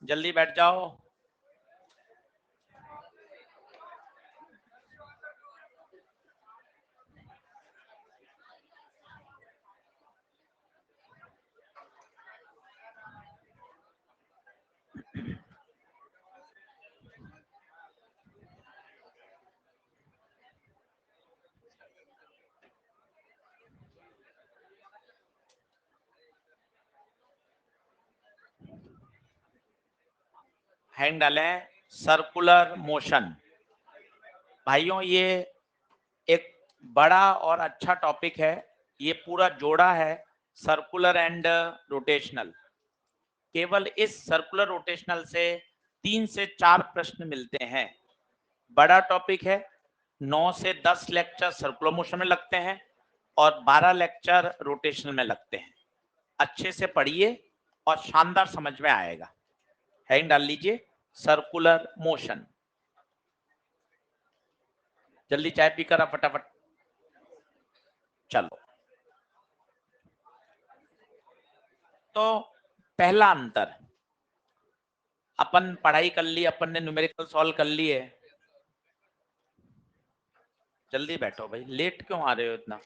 जल्दी बैठ जाओ। हैंड डालें। Circular motion. भाइयों ये एक बड़ा और अच्छा टॉपिक है। ये पूरा जोड़ा है सर्कुलर एंड रोटेशनल। केवल इस सर्कुलर रोटेशनल से 3 से 4 प्रश्न मिलते हैं। बड़ा टॉपिक है। 9 से 10 लेक्चर सर्कुलर मोशन में लगते हैं और 12 लेक्चर रोटेशनल में लगते हैं। अच्छे से पढ़िए और शानदार समझ में आएगा। हैंड डाल लीजिए। Circular motion. जल्दी चाय पी कर फटाफट चलो। तो पहला अंतर, अपन पढ़ाई कर ली, अपन ने न्यूमेरिकल सॉल्व कर लिए। जल्दी बैठो भाई, लेट क्यों आ रहे हो इतना?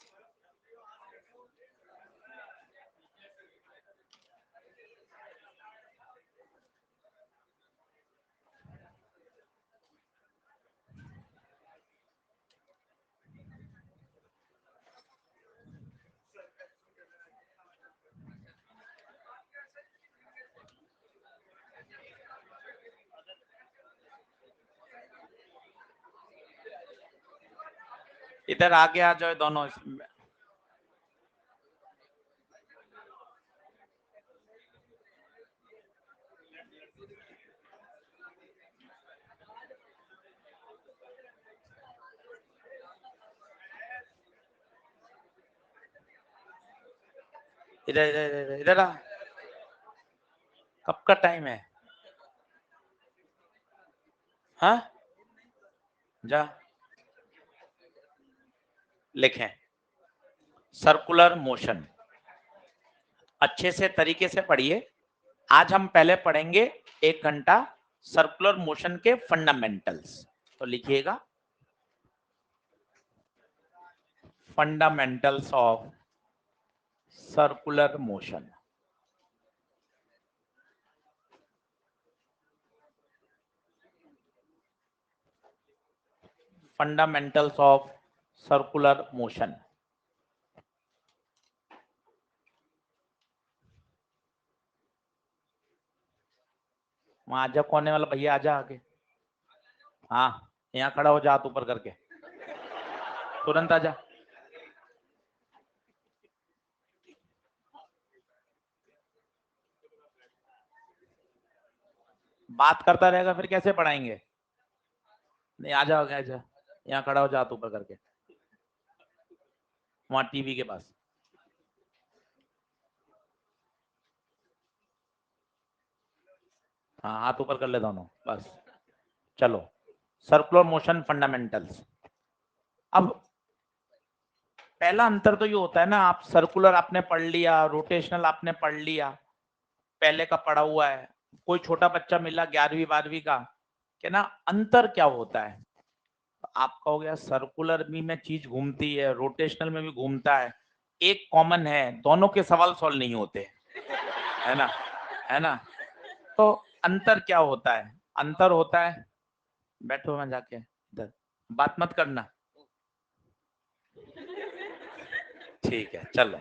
इधर आगे आ जाओ दोनों। इधर इधर इधर इधर आ। कब का टाइम है? हाँ जा लिखें। सर्कुलर मोशन अच्छे से तरीके से पढ़िए। आज हम पहले पढ़ेंगे 1 घंटा सर्कुलर मोशन के फंडामेंटल्स। तो लिखिएगा fundamentals of circular motion. Fundamentals of circular motion. वहां आजा, कोने वाला भैया आजा आगे। हाँ यहाँ खड़ा हो जा, हाथ ऊपर करके तुरंत आजा। बात करता रहेगा फिर कैसे पढ़ाएंगे? नहीं आ जाओगे, आजा यहाँ खड़ा हो जा, हाथ ऊपर करके वहां टीवी के पास। हाँ हाथ ऊपर कर ले दोनों, बस चलो। Circular motion fundamentals. अब पहला अंतर तो ये होता है ना, आप सर्कुलर आपने पढ़ लिया, रोटेशनल आपने पढ़ लिया, पहले का पढ़ा हुआ है। कोई छोटा बच्चा मिला 11वीं 12वीं का, कि ना अंतर क्या होता है? आप कहोगे सर्कुलर भी में चीज घूमती है, रोटेशनल में भी घूमता है। एक कॉमन है, दोनों के सवाल सॉल्व नहीं होते, है ना? है ना? तो अंतर क्या होता है? अंतर होता है, बैठो वहां जाके इधर, बात मत करना। ठीक है चलो।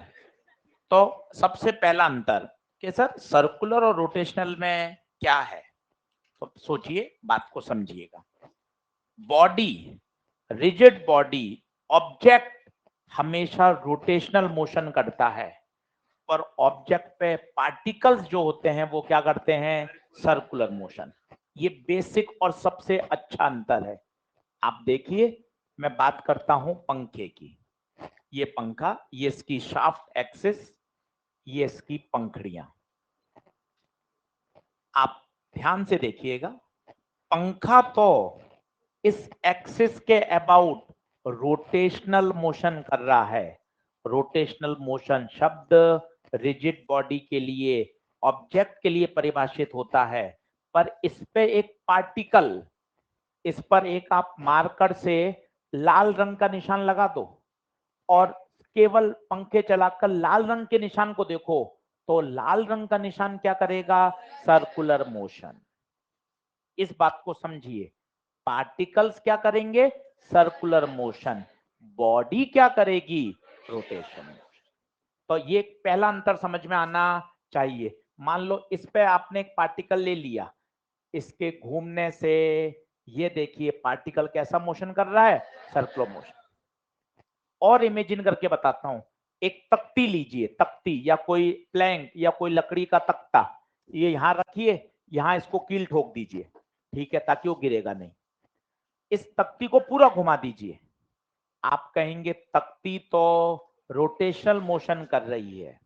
तो सबसे पहला अंतर कि सर सर्कुलर और रोटेशनल में क्या है? तो सोचिए, बात को समझिएगा। बॉडी, रिजिड बॉडी, ऑब्जेक्ट हमेशा रोटेशनल मोशन करता है, पर ऑब्जेक्ट पे पार्टिकल्स जो होते हैं वो क्या करते हैं? Circular motion. ये बेसिक और सबसे अच्छा अंतर है। आप देखिए, मैं बात करता हूं पंखे की। ये पंखा, ये इसकी शाफ्ट एक्सिस, ये इसकी पंखड़ियां। आप ध्यान से देखिएगा, पंखा तो इस एक्सिस के अबाउट रोटेशनल मोशन कर रहा है। रोटेशनल मोशन शब्द रिजिड बॉडी के लिए, ऑब्जेक्ट के लिए परिभाषित होता है, पर इस पे एक पार्टिकल, इस पर एक आप मार्कर से लाल रंग का निशान लगा दो और केवल पंखे चलाकर लाल रंग के निशान को देखो, तो लाल रंग का निशान क्या करेगा? Circular motion. इस बात को समझिए, पार्टिकल्स क्या करेंगे? Circular motion. बॉडी क्या करेगी? रोटेशन। तो ये पहला अंतर समझ में आना चाहिए। मान लो इस पे आपने एक पार्टिकल ले लिया, इसके घूमने से ये देखिए पार्टिकल कैसा मोशन कर रहा है? Circular motion. और इमेजिन करके बताता हूं, एक तख्ती लीजिए, तख्ती या कोई प्लैंक या कोई लकड़ी का तख्ता, ये यहां रखिए, यहां इसको कील ठोक दीजिए, ठीक है, ताकि वो गिरेगा नहीं। इस तख्ती को पूरा घुमा दीजिए। आप कहेंगे तख्ती तो रोटेशनल मोशन कर रही है।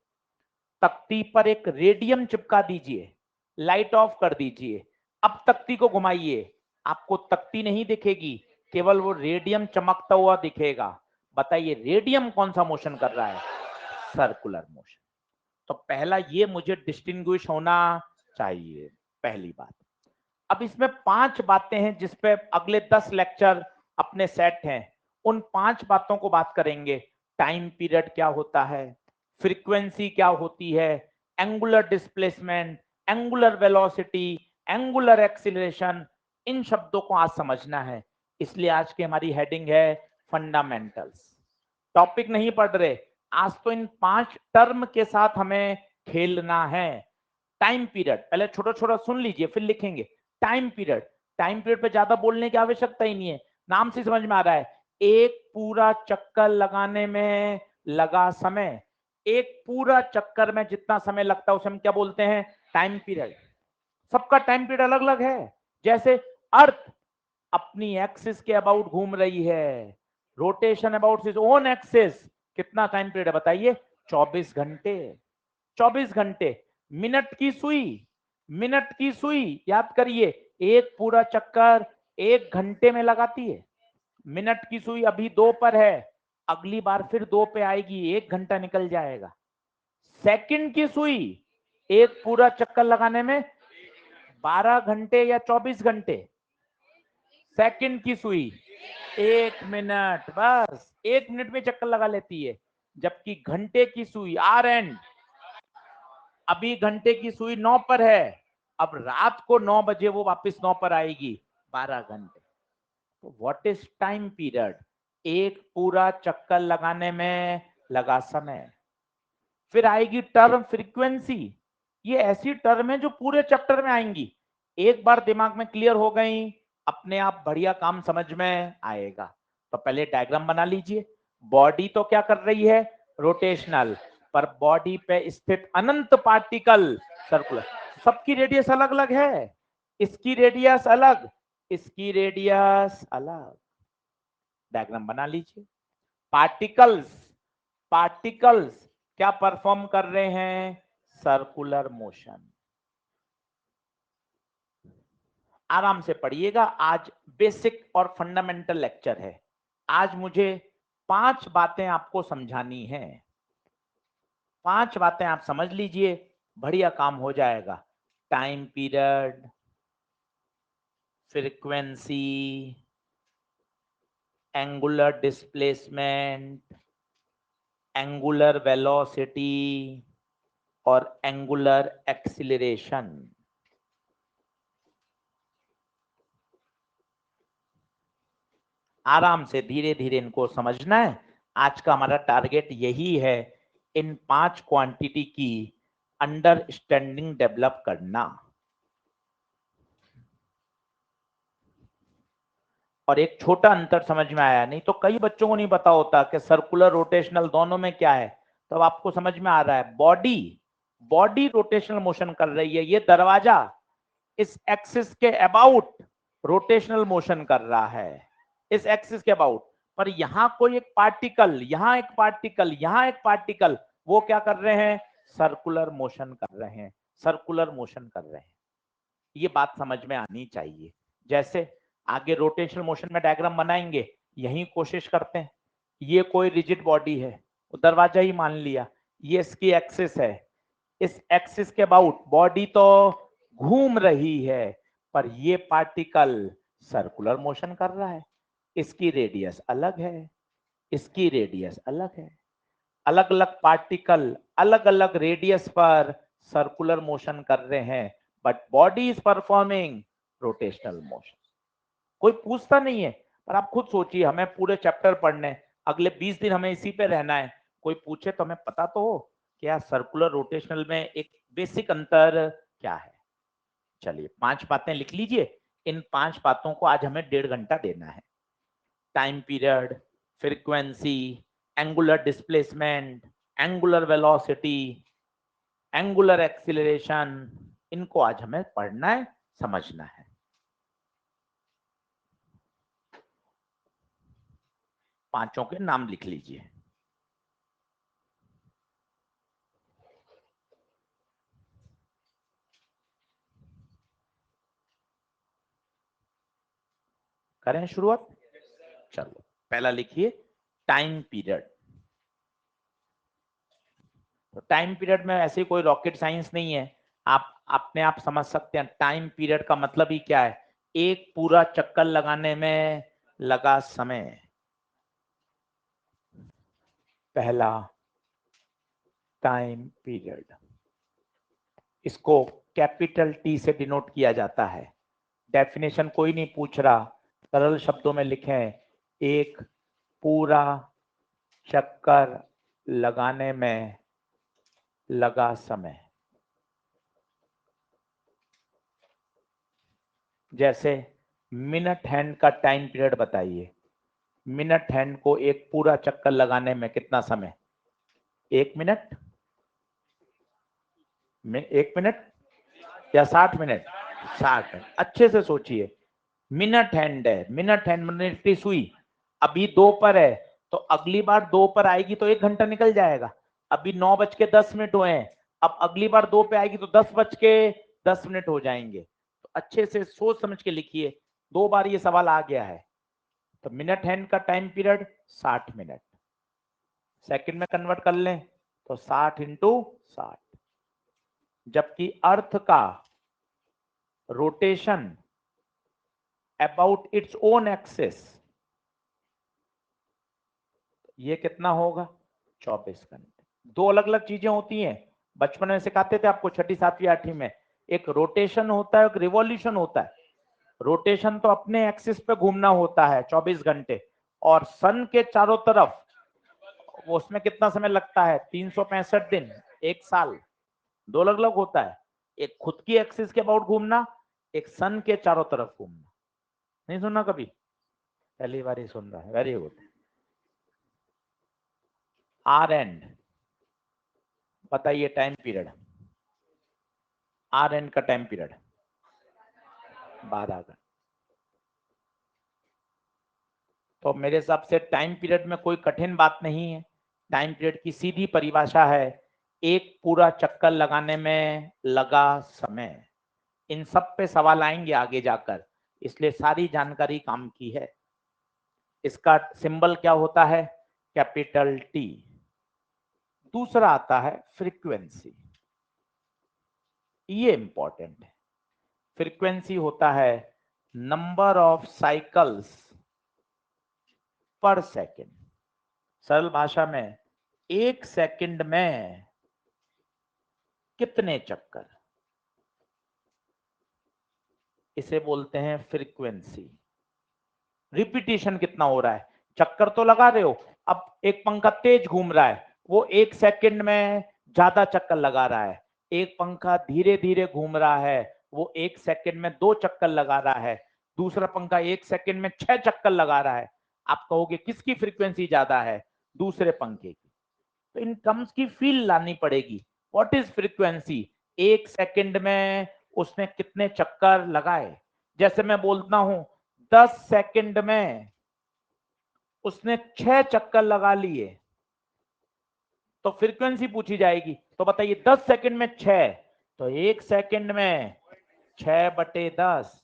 तख्ती पर एक रेडियम चिपका दीजिए, लाइट ऑफ कर दीजिए, अब तख्ती को घुमाइए, आपको तख्ती नहीं दिखेगी, केवल वो रेडियम चमकता हुआ दिखेगा। बताइए रेडियम कौन सा मोशन कर रहा है? Circular motion. तो पहला ये मुझे डिस्टिंग्विश होना चाहिए, पहली बात। अब इसमें 5 बातें हैं जिसपे अगले 10 लेक्चर अपने सेट हैं, उन 5 बातों को बात करेंगे। टाइम पीरियड क्या होता है, फ्रीक्वेंसी क्या होती है, angular displacement, angular velocity, angular acceleration, इन शब्दों को आज समझना है। इसलिए आज की हमारी हेडिंग है फंडामेंटल्स। टॉपिक नहीं पढ़ रहे आज, तो इन 5 टर्म के साथ हमें खेलना है। टाइम पीरियड पहले छोटा छोटा सुन लीजिए, फिर लिखेंगे। टाइम पीरियड, टाइम पीरियड पे ज्यादा बोलने की आवश्यकता ही नहीं है, नाम से समझ में आ रहा है। एक पूरा चक्कर लगाने में लगा समय, एक पूरा चक्कर में जितना समय लगता है उसे हम क्या बोलते हैं? Time period. सबका टाइम पीरियड अलग अलग है। जैसे अर्थ अपनी एक्सिस के अबाउट घूम रही है, rotation about is own axis, कितना टाइम पीरियड है बताइए? 24 घंटे। 24 घंटे। मिनट की सुई, मिनट की सुई याद करिए, एक पूरा चक्कर 1 घंटे में लगाती है। मिनट की सुई अभी 2 पर है, अगली बार फिर 2 पे आएगी, 1 घंटा निकल जाएगा। सेकंड की सुई एक पूरा चक्कर लगाने में 12 घंटे या 24 घंटे। सेकंड की सुई 1 मिनट, बस 1 मिनट में चक्कर लगा लेती है। जबकि घंटे की सुई आर एंड, अभी घंटे की सुई 9 पर है, अब रात को 9 बजे वो वापस 9 पर आएगी, 12 घंटे। तो व्हाट इज टाइम पीरियड? एक पूरा चक्कर लगाने में लगा समय। फिर आएगी टर्म फ्रीक्वेंसी, ये ऐसी टर्म है जो पूरे चैप्टर में आएंगी, एक बार दिमाग में क्लियर हो गई, अपने आप बढ़िया काम समझ में आएगा। तो पहले डायग्राम बना लीजिए। बॉडी तो क्या कर रही है? रोटेशनल, पर बॉडी पे स्थित अनंत पार्टिकल सर्कुलर। सबकी रेडियस अलग अलग है, इसकी रेडियस अलग, इसकी रेडियस अलग। डायग्राम बना लीजिए। पार्टिकल्स, पार्टिकल्स क्या परफॉर्म कर रहे हैं? Circular motion. आराम से पढ़िएगा, आज बेसिक और फंडामेंटल लेक्चर है। आज मुझे 5 बातें आपको समझानी है। 5 बातें आप समझ लीजिए, बढ़िया काम हो जाएगा। Time period, frequency, angular displacement, angular velocity और एंगुलर एक्सीलरेशन। आराम से धीरे धीरे इनको समझना है। आज का हमारा टारगेट यही है, इन 5 क्वांटिटी की अंडरस्टैंडिंग डेवलप करना। और एक छोटा अंतर समझ में आया, नहीं तो कई बच्चों को नहीं पता होता कि सर्कुलर रोटेशनल दोनों में क्या है। तो अब आपको समझ में आ रहा है, बॉडी, बॉडी रोटेशनल मोशन कर रही है, ये दरवाजा इस एक्सिस के अबाउट रोटेशनल मोशन कर रहा है, इस एक्सिस के अबाउट। पर यहां कोई एक पार्टिकल, यहां एक पार्टिकल, यहां एक पार्टिकल, वो क्या कर रहे हैं? सर्कुलर मोशन कर रहे हैं, सर्कुलर मोशन कर रहे हैं। ये बात समझ में आनी चाहिए। जैसे आगे रोटेशनल मोशन में डायग्राम बनाएंगे, यही कोशिश करते हैं। ये कोई रिजिड बॉडी है, दरवाजा ही मान लिया, ये इसकी एक्सिस है, इस एक्सिस के अबाउट बॉडी तो घूम रही है, पर ये पार्टिकल सर्कुलर मोशन कर रहा है। इसकी रेडियस अलग है, इसकी रेडियस अलग है। अलग अलग पार्टिकल अलग अलग रेडियस पर सर्कुलर मोशन कर रहे हैं, but body is performing rotational motion. कोई पूछता नहीं है, पर आप खुद सोचिए, हमें पूरे चैप्टर पढ़ने, अगले 20 दिन हमें इसी पे रहना है, कोई पूछे तो हमें पता तो हो क्या सर्कुलर रोटेशनल में एक बेसिक अंतर क्या है। चलिए 5 बातें लिख लीजिए, इन 5 बातों को आज हमें 1.5 घंटा देना है। Time period, frequency, angular displacement, angular velocity, angular acceleration, इनको आज हमें पढ़ना है, समझना है। पांचों के नाम लिख लीजिए। करें शुरुआत? चलो पहला लिखिए टाइम पीरियड। तो टाइम पीरियड में ऐसे कोई रॉकेट साइंस नहीं है, आप अपने आप समझ सकते हैं। टाइम पीरियड का मतलब ही क्या है, एक पूरा चक्कर लगाने में लगा समय। पहला टाइम पीरियड, इसको कैपिटल टी से डिनोट किया जाता है। डेफिनेशन कोई नहीं पूछ रहा, सरल शब्दों में लिखें, एक पूरा चक्कर लगाने में लगा समय। जैसे मिनट हैंड का टाइम पीरियड बताइए, मिनट हैंड को एक पूरा चक्कर लगाने में कितना समय? 1 मिनट? 1 मिनट या 60 मिनट? 60 मिनट। अच्छे से सोचिए, मिनट हैंड है, मिनट हैंड मिनट सुई, अभी 2 पर है, तो अगली बार 2 पर आएगी तो 1 घंटा निकल जाएगा। अभी 9:10 हुए हैं, अब अगली बार 2 पे आएगी तो 10:10 हो जाएंगे। तो अच्छे से सोच समझ के लिखिए, 2 बार ये सवाल आ गया है। तो मिनट हैंड का टाइम पीरियड 60 मिनट, सेकंड में कन्वर्ट कर लें तो 60 इंटू 60। जबकि अर्थ का rotation about its own axis, ये कितना होगा? 24 घंटे। 2 अलग अलग चीजें होती हैं, बचपन में सिखाते थे आपको, छठी सातवीं आठवीं में। एक रोटेशन होता है, एक रिवॉल्यूशन होता है। रोटेशन तो अपने एक्सिस पे घूमना होता है 24 घंटे, और सन के चारों तरफ वो, उसमें कितना समय लगता है? 365 दिन, 1 साल। 2 अलग अलग होता है, एक खुद की एक्सिस के अबाउट घूमना, एक सन के चारों तरफ घूमना। नहीं सुना कभी? पहली बार ही सुन रहा है, वेरी गुड। आर एंड बताइए टाइम पीरियड, आर एंड का टाइम पीरियड 12 घंटे। तो मेरे हिसाब से टाइम पीरियड में कोई कठिन बात नहीं है। टाइम पीरियड की सीधी परिभाषा है, एक पूरा चक्कर लगाने में लगा समय। इन सब पे सवाल आएंगे आगे जाकर, इसलिए सारी जानकारी काम की है। इसका सिंबल क्या होता है? Capital T. दूसरा आता है फ्रीक्वेंसी, ये इंपॉर्टेंट है। फ्रीक्वेंसी होता है नंबर ऑफ साइकिल्स पर सेकेंड। सरल भाषा में, 1 सेकंड में कितने चक्कर, इसे बोलते हैं फ्रीक्वेंसी। रिपीटिशन कितना हो रहा है, चक्कर तो लगा रहे हो, अब एक पंखा तेज घूम रहा है, वो 1 सेकंड में ज्यादा चक्कर लगा रहा है। एक पंखा धीरे धीरे घूम रहा है, वो 1 सेकंड में 2 चक्कर लगा रहा है। दूसरा पंखा 1 सेकंड में 6 चक्कर लगा रहा है। आप कहोगे किसकी फ्रीक्वेंसी ज्यादा है? दूसरे पंखे की। तो इन टर्म्स की फील लानी पड़ेगी। What is frequency? 1 सेकंड में उसने कितने चक्कर लगाए। जैसे मैं बोलता हूं 10 सेकंड में उसने 6 चक्कर लगा लिए, तो फ्रीक्वेंसी पूछी जाएगी। तो बताइए 10 सेकंड में 6, तो 1 सेकंड में 6/10,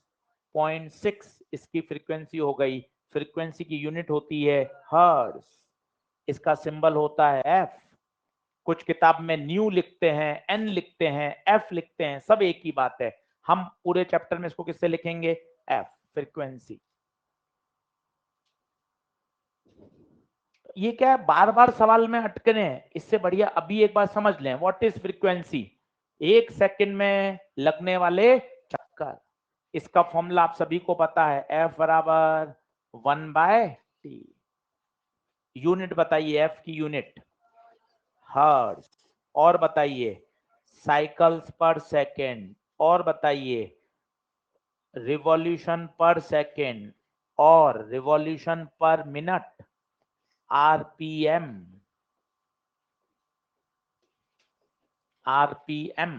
0.6 इसकी फ्रीक्वेंसी हो गई। फ्रीक्वेंसी की यूनिट होती है हर्ट्ज, इसका सिंबल होता है एफ। कुछ किताब में न्यू लिखते हैं, एन लिखते हैं, एफ लिखते हैं, सब एक ही बात है। हम पूरे चैप्टर में इसको किससे लिखेंगे? F, frequency. ये क्या है, बार बार सवाल में अटकने हैं, इससे बढ़िया अभी एक बार समझ लें व्हाट इज फ्रीक्वेंसी। 1 सेकंड में लगने वाले चक्कर, इसका फॉर्मूला आप सभी को पता है, F बराबर 1/T। यूनिट बताइए, एफ की यूनिट हर्ट्ज, और बताइए साइकिल्स पर सेकेंड, और बताइए रिवॉल्यूशन पर सेकेंड, और रिवॉल्यूशन पर मिनट, आरपीएम। आरपीएम,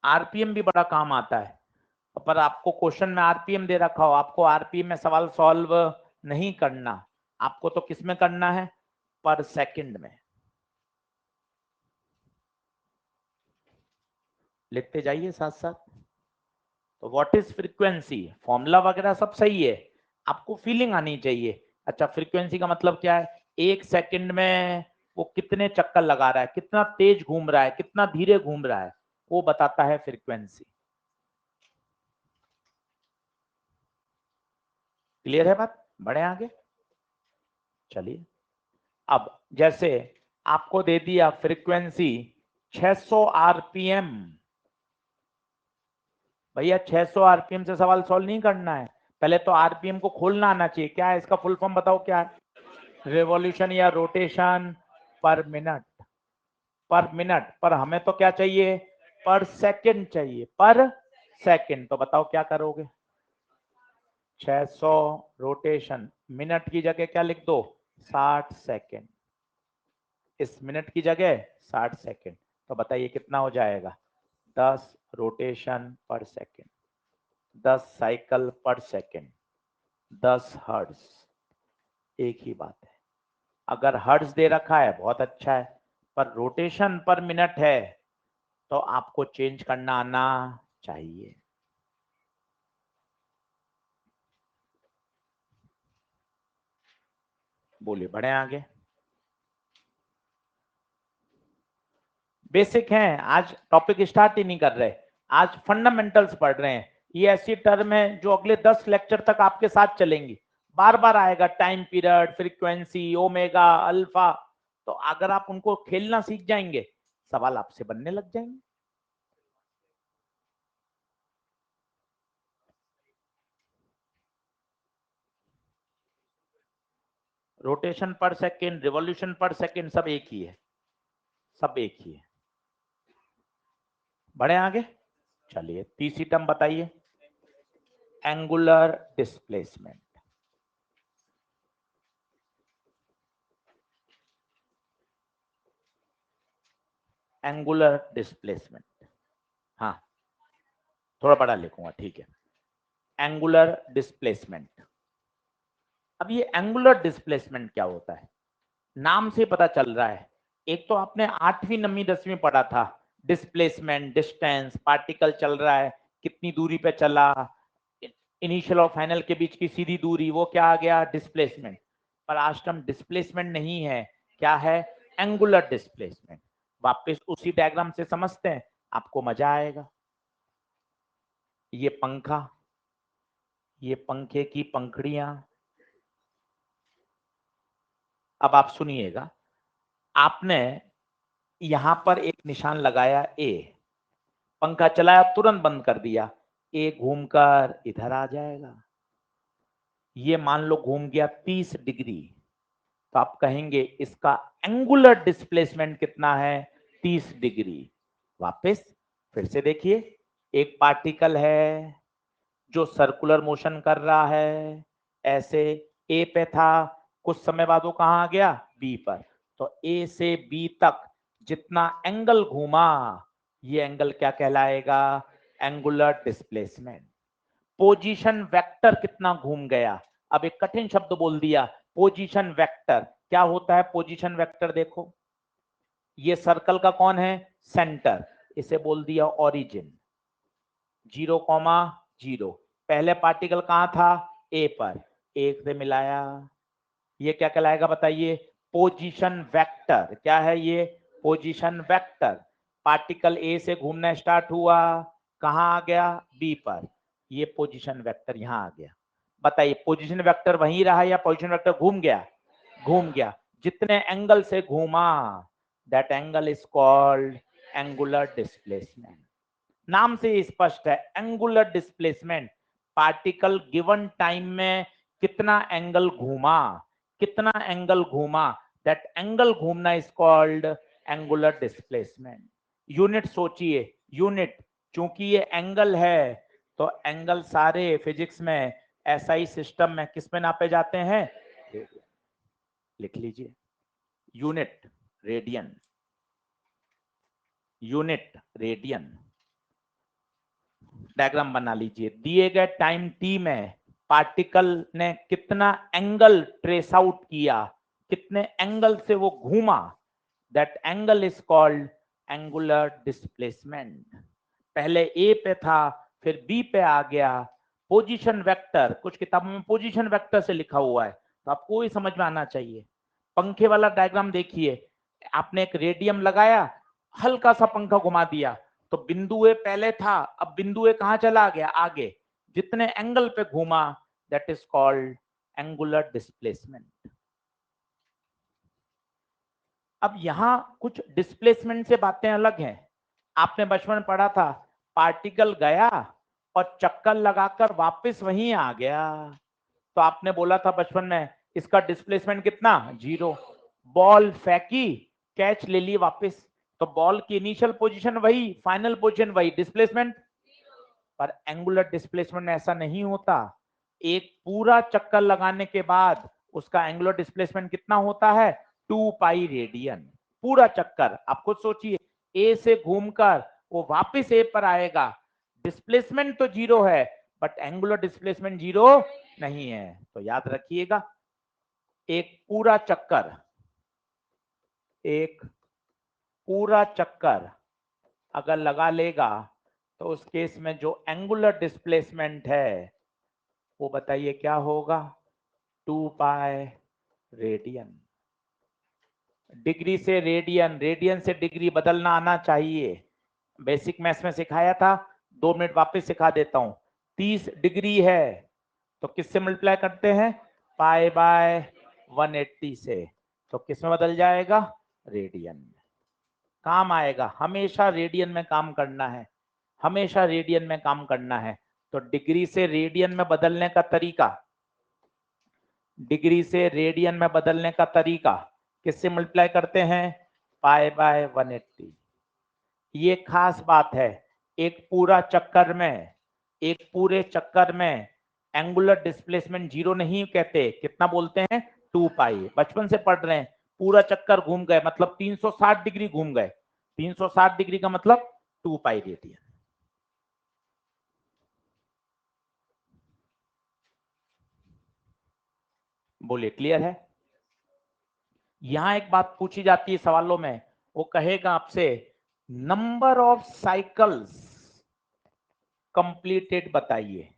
आरपीएम भी बड़ा काम आता है, पर आपको क्वेश्चन में आरपीएम दे रखा हो, आपको आरपीएम में सवाल सॉल्व नहीं करना, आपको तो किस में करना है? पर सेकंड में। लिखते जाइए साथ साथ। तो व्हाट इज फ्रीक्वेंसी, फॉर्मूला वगैरह सब सही है, आपको फीलिंग आनी चाहिए। अच्छा, फ्रीक्वेंसी का मतलब क्या है? 1 सेकंड में वो कितने चक्कर लगा रहा है, कितना तेज घूम रहा है, कितना धीरे घूम रहा है, वो बताता है फ्रीक्वेंसी। क्लियर है बात? बढ़े आगे, चलिए। अब जैसे आपको दे दिया फ्रीक्वेंसी 600 आरपीएम, भैया 600 आरपीएम से सवाल सॉल्व नहीं करना है, पहले तो आरपीएम को खोलना आना चाहिए। क्या है इसका फुल फॉर्म बताओ क्या है? रिवॉल्यूशन या रोटेशन पर मिनट। पर मिनट, पर हमें तो क्या चाहिए? पर सेकंड चाहिए, पर सेकंड। तो बताओ क्या करोगे? 600 रोटेशन, मिनट की जगह क्या लिख दो? 60 सेकंड। इस मिनट की जगह 60 सेकंड, तो बताइए कितना हो जाएगा? 10 रोटेशन पर सेकंड, 10 साइकिल पर सेकंड, 10 हर्ट्ज। एक ही बात है, अगर हर्ट्ज दे रखा है बहुत अच्छा है, पर रोटेशन पर मिनट है तो आपको चेंज करना आना चाहिए। बोलिए, बढ़े आगे। बेसिक है, आज टॉपिक स्टार्ट ही नहीं कर रहे, आज फंडामेंटल्स पढ़ रहे हैं। ये ऐसी टर्म है जो अगले 10 लेक्चर तक आपके साथ चलेंगी, बार बार आएगा। Time period, frequency, omega, alpha. तो अगर आप उनको खेलना सीख जाएंगे, सवाल आपसे बनने लग जाएंगे। रोटेशन पर सेकेंड, रिवॉल्यूशन पर सेकेंड, सब एक ही है, सब एक ही है। बढ़े आगे, चलिए तीसरी टर्म बताइए, एंगुलर डिस्प्लेसमेंट। एंगुलर डिस्प्लेसमेंट, हाँ थोड़ा बड़ा लिखूंगा, ठीक है। Angular displacement. अब ये एंगुलर डिस्प्लेसमेंट क्या होता है? नाम से पता चल रहा है। एक तो आपने 8वीं 9वीं 10वीं पढ़ा था, डिस्प्लेसमेंट, डिस्टेंस, पार्टिकल चल रहा है, कितनी दूरी पे चला, इनिशियल और फाइनल के बीच की सीधी दूरी, वो क्या आ गया? डिस्प्लेसमेंट। पर आज टर्म डिस्प्लेसमेंट नहीं है, क्या है? Angular displacement. वापस उसी डायग्राम से समझते हैं, आपको मजा आएगा। ये पंखा, ये पंखे की पंखड़ियां। अब आप सुनिएगा, आपने यहां पर एक निशान लगाया ए, पंखा चलाया तुरंत बंद कर दिया, ए घूमकर इधर आ जाएगा। ये मान लो घूम गया 30 डिग्री, तो आप कहेंगे इसका एंगुलर डिस्प्लेसमेंट कितना है? 30 डिग्री। वापस फिर से देखिए, एक पार्टिकल है जो सर्कुलर मोशन कर रहा है, ऐसे ए पे था, कुछ समय बाद वो कहां आ गया? बी पर। तो ए से बी तक जितना एंगल घूमा, ये एंगल क्या कहलाएगा? Angular displacement. पोजीशन वेक्टर कितना घूम गया? अब एक कठिन शब्द बोल दिया, पोजीशन वेक्टर। क्या होता है पोजीशन वेक्टर? देखो, ये सर्कल का कौन है? सेंटर, इसे बोल दिया ओरिजिन। 0, 0। पहले पार्टिकल कहाँ था? ए पर, एक से मिलाया, ये क्या कहलाएगा बताइए? Position vector. क्या है ये? Position vector. पार्टिकल ए से घूमना स्टार्ट हुआ, कहाँ आ गया? बी पर, ये पोजीशन वेक्टर यहाँ आ गया। बताइए पोजीशन वेक्टर वहीं रहा या पोजीशन वेक्टर घूम गया? घूम गया। जितने एंगल से घूमा, that angle is called angular displacement. नाम से स्पष्ट है, angular displacement. Particle given time में कितना एंगल घूमा, कितना एंगल घूमा, दैट एंगल घूमना is called angular displacement. Unit सोचिए, यूनिट, चूंकि ये एंगल है तो एंगल सारे फिजिक्स में एसआई सिस्टम में किस में नापे जाते हैं? लिख लीजिए, unit radian, unit radian. Diagram बना लीजिए, दिए गए टाइम टी में पार्टिकल ने कितना एंगल ट्रेस आउट किया, कितने एंगल से वो घूमा, that angle is called angular displacement. पहले ए पे था, फिर बी पे आ गया। पोजीशन वेक्टर, कुछ किताबों में पोजीशन वेक्टर से लिखा हुआ है, तो आपको ही समझ में आना चाहिए। पंखे वाला डायग्राम देखिए, आपने एक रेडियम लगाया, हल्का सा पंखा घुमा दिया, तो बिंदु ए पहले था, अब बिंदु ए कहां चला गया? आगे। जितने एंगल पे घूमा, that is called angular displacement. अब यहां कुछ डिस्प्लेसमेंट से बातें अलग हैं। आपने बचपन में पढ़ा था, पार्टिकल गया और चक्कर लगाकर वापस वहीं आ गया, तो आपने बोला था बचपन में इसका डिस्प्लेसमेंट कितना? 0। बॉल फेंकी, कैच ले ली वापस, तो बॉल की इनिशियल पोजीशन वही, फाइनल पोजीशन वही, डिस्प्लेसमेंट। पर एंगुलर डिस्प्लेसमेंट में ऐसा नहीं होता। एक पूरा चक्कर लगाने के बाद उसका एंगुलर डिस्प्लेसमेंट कितना होता है? 2 पाई रेडियन। पूरा चक्कर, आप खुद सोचिए, ए से घूमकर वो वापस ए पर आएगा, डिस्प्लेसमेंट तो 0 है, बट एंगुलर डिस्प्लेसमेंट 0 नहीं है। तो याद रखिएगा, एक पूरा चक्कर, एक पूरा चक्कर अगर लगा लेगा, तो उस केस में जो एंगुलर डिस्प्लेसमेंट है वो बताइए क्या होगा? 2 पाई रेडियन। डिग्री से रेडियन, रेडियन से डिग्री बदलना आना चाहिए, बेसिक मैथ्स में सिखाया था। 2 मिनट वापस सिखा देता हूं। 30 डिग्री है तो किससे मल्टीप्लाई करते हैं? पाई बाय 180 से, तो किस में बदल जाएगा? रेडियन में। काम आएगा, हमेशा रेडियन में काम करना है, हमेशा रेडियन में काम करना है। तो डिग्री से रेडियन में बदलने का तरीका, डिग्री से रेडियन में बदलने का तरीका किससे मल्टीप्लाई करते हैं? Pi by 180। ये खास बात है, एक पूरा चक्कर में, एक पूरे चक्कर में एंगुलर डिस्प्लेसमेंट 0 नहीं कहते, कितना बोलते हैं? 2 पाई। बचपन से पढ़ रहे हैं, पूरा चक्कर घूम गए मतलब 360 डिग्री घूम गए, 360 डिग्री का मतलब 2 पाई रेडियन। बोलिए, क्लियर है? यहां एक बात पूछी जाती है सवालों में, वो कहेगा आपसे नंबर ऑफ साइकिल्स कंप्लीटेड बताइए।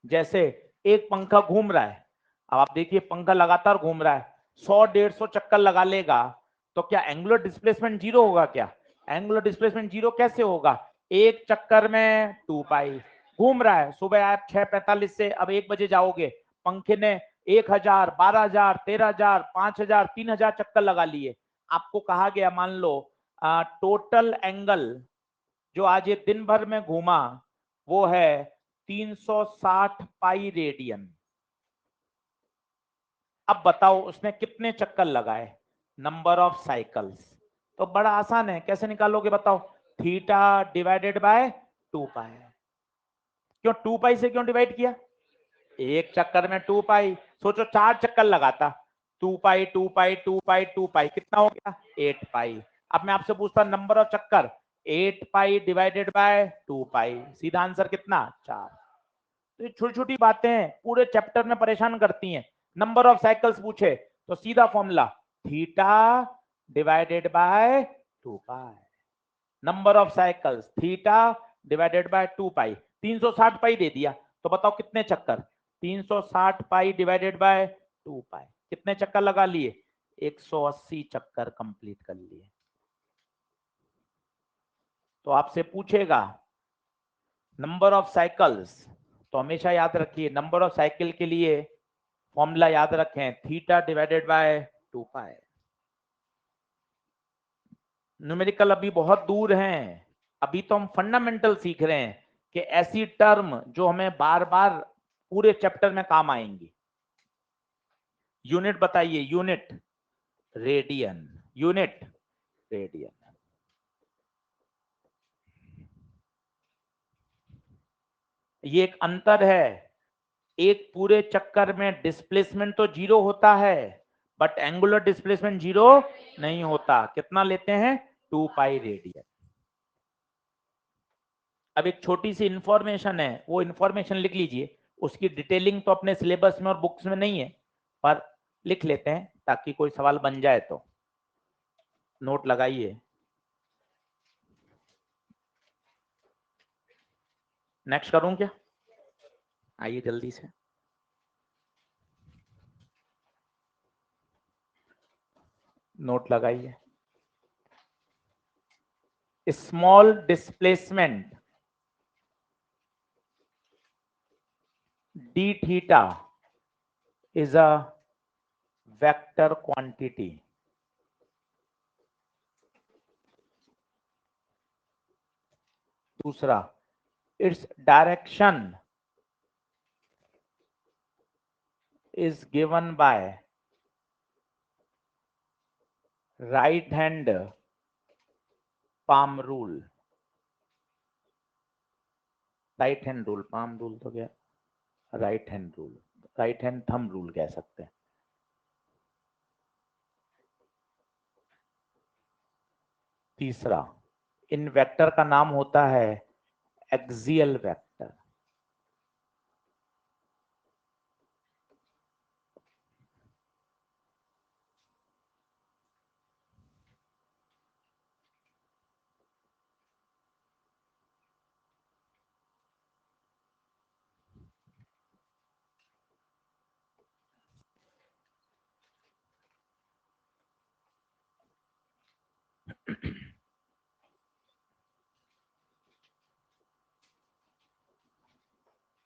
जैसे एक पंखा घूम रहा है, अब आप देखिए पंखा लगातार घूम रहा है, 100-150 चक्कर लगा लेगा, तो क्या एंगुलर डिस्प्लेसमेंट 0 होगा? क्या एंगुलर डिस्प्लेसमेंट 0 कैसे होगा? एक चक्कर में 2 पाई। घूम रहा है, सुबह आप 6:45 से अब 1 बजे जाओगे, पंखे ने 1000, 12000, 13000, 5000, 3000 चक्कर लगा लिए। आपको कहा गया, मान लो टोटल एंगल जो आज ये दिन भर में घूमा वो है 360 पाई रेडियन। अब बताओ उसने कितने चक्कर लगाए? Number of cycles. तो बड़ा आसान है, कैसे निकालोगे बताओ? थीटा डिवाइडेड बाय 2 पाई। क्यों 2 पाई से क्यों डिवाइड किया? एक चक्कर में 2 पाई, सोचो 4 चक्कर लगाता, 2 पाई 2 पाई 2 पाई 2 पाई, कितना हो गया? 8 पाई। अब मैं आपसे पूछता नंबर ऑफ चक्कर, 8 पाई डिवाइडेड बाय 2 पाई, सीधा आंसर कितना? 4। तो ये छोटी छोटी बातें पूरे चैप्टर में परेशान करती हैं। नंबर ऑफ साइकिल्स पूछे तो सीधा formula theta divided by 2 pi. Number of cycles theta divided by 2 पाई, 360 पाई दे दिया, तो बताओ कितने चक्कर, 360 पाई डिवाइडेड बाय 2 पाई, कितने चक्कर लगा लिए, 180 चक्कर कंप्लीट कर लिए। तो आपसे पूछेगा नंबर ऑफ साइकिल्स, तो हमेशा याद रखिए नंबर ऑफ साइकिल के लिए फॉर्मूला याद रखें, theta divided by 2 pi. Numerical अभी बहुत दूर हैं, अभी तो हम फंडामेंटल सीख रहे हैं कि ऐसी टर्म जो हमें बार बार पूरे चैप्टर में काम आएंगी। यूनिट बताइए, यूनिट रेडियन, यूनिट रेडियन। ये एक अंतर है, एक पूरे चक्कर में डिस्प्लेसमेंट तो 0 होता है, बट एंगुलर डिस्प्लेसमेंट 0 नहीं होता। कितना लेते हैं, 2 पाई रेडियन। अब एक छोटी सी इंफॉर्मेशन है, वो इंफॉर्मेशन लिख लीजिए, उसकी डिटेलिंग तो अपने सिलेबस में और बुक्स में नहीं है, पर लिख लेते हैं ताकि कोई सवाल बन जाए तो नोट लगाइए। नेक्स्ट करूं क्या, आइए जल्दी से। नोट लगाइए, small displacement d theta is a vector quantity. दूसरा, its direction is given by right hand palm rule. Right hand rule, palm rule तो क्या, right hand rule, right hand thumb rule कह सकते हैं। तीसरा, इन वेक्टर का नाम होता है एक्सियल वेक्टर।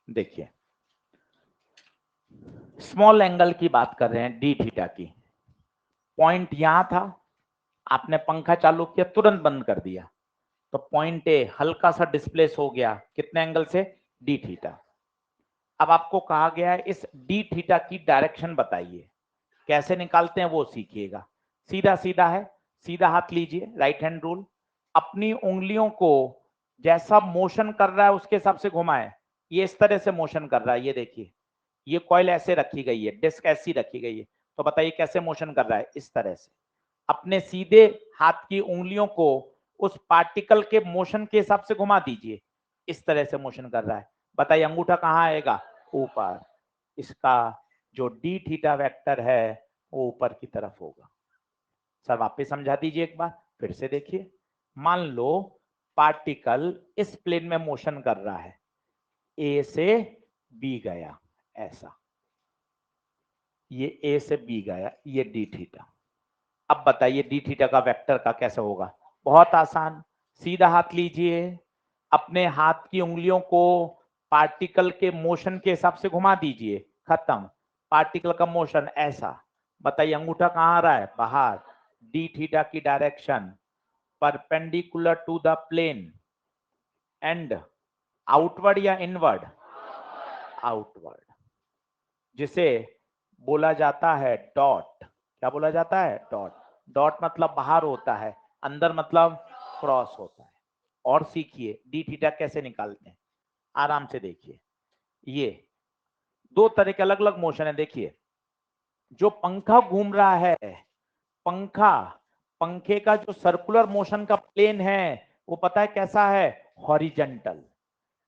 देखिए, स्मॉल एंगल की बात कर रहे हैं, डी थीटा की। पॉइंट यहां था, आपने पंखा चालू किया, तुरंत बंद कर दिया, तो पॉइंट ए हल्का सा डिस्प्लेस हो गया, कितने एंगल से, डी थीटा। अब आपको कहा गया है इस डी थीटा की डायरेक्शन बताइए, कैसे निकालते हैं वो सीखिएगा। सीधा सीधा है, सीधा हाथ लीजिए, राइट हैंड रूल, अपनी उंगलियों को जैसा मोशन कर रहा है उसके हिसाब से घुमाए। ये इस तरह से मोशन कर रहा है, ये देखिए, ये कॉइल ऐसे रखी गई है, डिस्क ऐसी रखी गई है, तो बताइए कैसे मोशन कर रहा है, इस तरह से। अपने सीधे हाथ की उंगलियों को उस पार्टिकल के मोशन के हिसाब से घुमा दीजिए, इस तरह से मोशन कर रहा है, बताइए अंगूठा कहाँ आएगा, ऊपर। इसका जो डी थीटा वेक्टर है वो ऊपर की तरफ होगा। सर वापस समझा दीजिए एक बार, फिर से देखिए। मान लो पार्टिकल इस प्लेन में मोशन कर रहा है, ए से बी गया, ऐसा, ये ए से बी गया, ये डी थीटा। अब बताइए डी थीटा का वेक्टर का कैसे होगा, बहुत आसान, सीधा हाथ लीजिए, अपने हाथ की उंगलियों को पार्टिकल के मोशन के हिसाब से घुमा दीजिए, खत्म। पार्टिकल का मोशन ऐसा, बताइए अंगूठा कहाँ आ रहा है, बाहर। डी थीटा की direction perpendicular to the plane and outward या इनवर्ड, आउटवर्ड, जिसे बोला जाता है डॉट। क्या बोला जाता है, डॉट। डॉट मतलब बाहर होता है, अंदर मतलब क्रॉस होता है। और सीखिए डी थीटा कैसे निकालते हैं, आराम से देखिए। ये दो तरह के अलग अलग मोशन है, देखिए। जो पंखा घूम रहा है, पंखा, पंखे का जो सर्कुलर मोशन का प्लेन है वो पता है कैसा है, हॉरिजेंटल।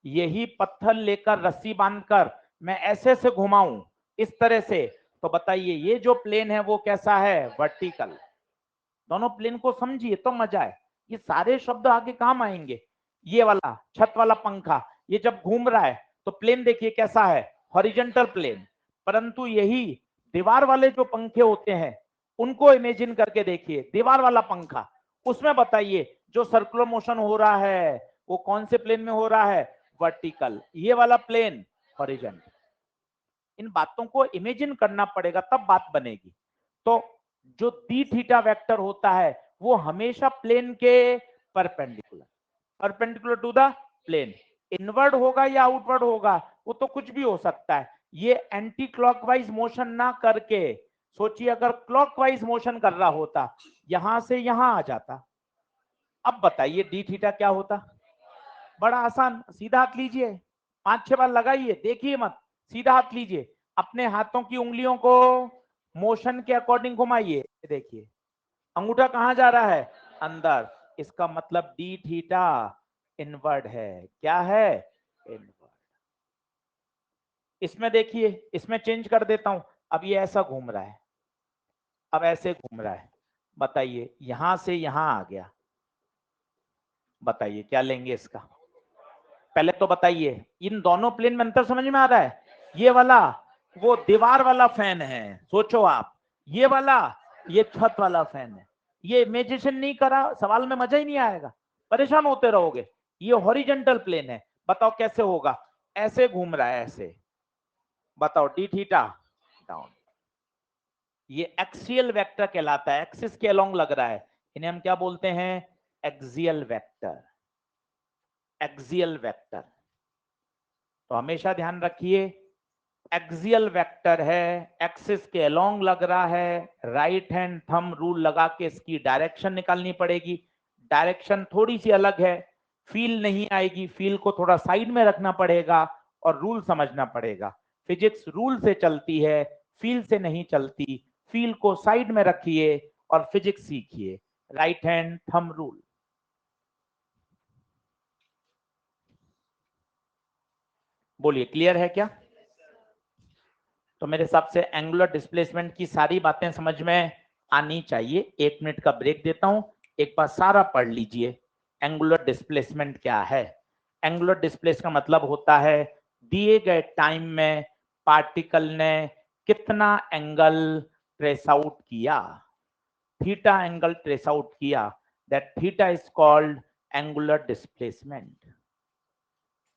यही पत्थर लेकर रस्सी बांधकर मैं ऐसे से घुमाऊं, इस तरह से, तो बताइए ये जो प्लेन है वो कैसा है, वर्टिकल। दोनों प्लेन को समझिए तो मजा है, ये सारे शब्द आगे काम आएंगे। ये वाला छत वाला पंखा ये जब घूम रहा है तो प्लेन देखिए कैसा है, हॉरिजॉन्टल प्लेन। परंतु यही दीवार वाले जो पंखे होते हैं उनको इमेजिन करके देखिए, दीवार वाला पंखा, उसमें बताइए जो सर्कुलर मोशन हो रहा है वो कौन से प्लेन में हो रहा है, वर्टिकल, ये वाला प्लेन हॉरिजॉन्टल। इन बातों को इमेजिन करना पड़ेगा तब बात बनेगी। तो जो डी थीटा वेक्टर होता है वो हमेशा प्लेन के perpendicular, perpendicular to the plane. Inward होगा या आउटवर्ड होगा वो तो कुछ भी हो सकता है। ये एंटी क्लॉकवाइज मोशन ना करके सोचिए, अगर क्लॉकवाइज मोशन कर रहा होता यहां से यहां आ जाता, अब बताइए डी थीटा क्या होता। बड़ा आसान, सीधा हाथ लीजिए, 5-6 बार लगाइए, देखिए मत, सीधा हाथ लीजिए, अपने हाथों की उंगलियों को मोशन के अकॉर्डिंग घुमाइए, देखिए अंगूठा कहां जा रहा है, अंदर। इसका मतलब डी थीटा इनवर्ड है। क्या है, इनवर्ड। इसमें देखिए, इसमें चेंज कर देता हूं, अब ये ऐसा घूम रहा है, अब ऐसे घूम रहा है, बताइए यहां से यहां आ गया, बताइए क्या लेंगे इसका। पहले तो बताइए इन दोनों प्लेन में अंतर समझ में आ रहा है। ये वाला वो दीवार वाला फैन है, सोचो आप, ये वाला ये छत वाला फैन है। ये इमेजिनेशन नहीं करा सवाल में मजा ही नहीं आएगा, परेशान होते रहोगे। ये हॉरिजॉन्टल प्लेन है, बताओ कैसे होगा, ऐसे घूम रहा है ऐसे, बताओ डी थीटा डाउन। ये एक्सियल वेक्टर कहलाता है, एक्सिस के अलोंग लग रहा है, इन्हें हम क्या बोलते हैं, एक्सियल वेक्टर, एक्सियल वेक्टर। तो हमेशा ध्यान रखिए एक्सियल वेक्टर है, एक्सिस के अलोंग लग रहा है, राइट हैंड थंब रूल लगा के इसकी डायरेक्शन निकालनी पड़ेगी। डायरेक्शन थोड़ी सी अलग है, फील नहीं आएगी, फील को थोड़ा साइड में रखना पड़ेगा और रूल समझना पड़ेगा। फिजिक्स रूल से चलती है, फील से नहीं चलती। फील को साइड में रखिए और फिजिक्स सीखिए, राइट हैंड थंब रूल। बोलिए क्लियर है क्या। तो मेरे हिसाब से एंगुलर डिस्प्लेसमेंट की सारी बातें समझ में आनी चाहिए। 1 मिनट का ब्रेक देता हूं, एक बार सारा पढ़ लीजिए। एंगुलर डिस्प्लेसमेंट क्या है। एंगुलर डिस्प्लेस का मतलब होता है दिए गए टाइम में पार्टिकल ने कितना एंगल ट्रेस आउट किया, थीटा एंगल ट्रेस आउट किया, that theta is called angular displacement.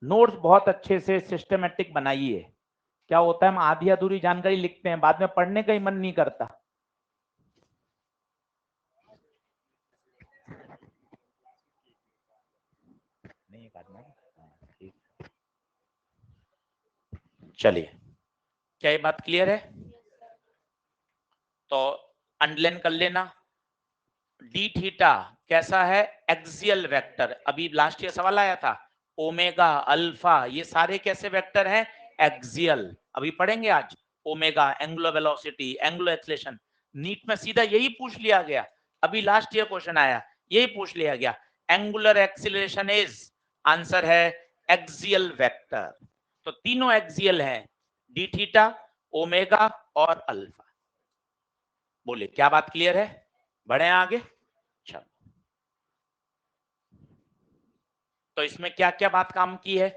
Notes बहुत अच्छे से सिस्टमेटिक बनाइए। क्या होता है हम आधी अधूरी जानकारी लिखते हैं, बाद में पढ़ने का ही मन नहीं करता। नहीं काटना, चलिए क्या ये बात क्लियर है। तो अंडरलाइन कर लेना, डी थीटा कैसा है, एक्सियल वेक्टर। अभी लास्ट ईयर सवाल आया था, ओमेगा अल्फा ये सारे कैसे वेक्टर हैं, एक्सियल। अभी पढ़ेंगे आज omega, angular velocity, angular acceleration. NEET में सीधा यही पूछ लिया गया, अभी लास्ट ईयर क्वेश्चन आया, यही पूछ लिया गया, एंगुलर एक्सेलरेशन इज, आंसर है एक्सियल वेक्टर। तो तीनों एक्सियल है, डी थीटा, ओमेगा और अल्फा। बोले क्या बात क्लियर है, बढ़े आगे। चलो, तो इसमें क्या क्या बात काम की है,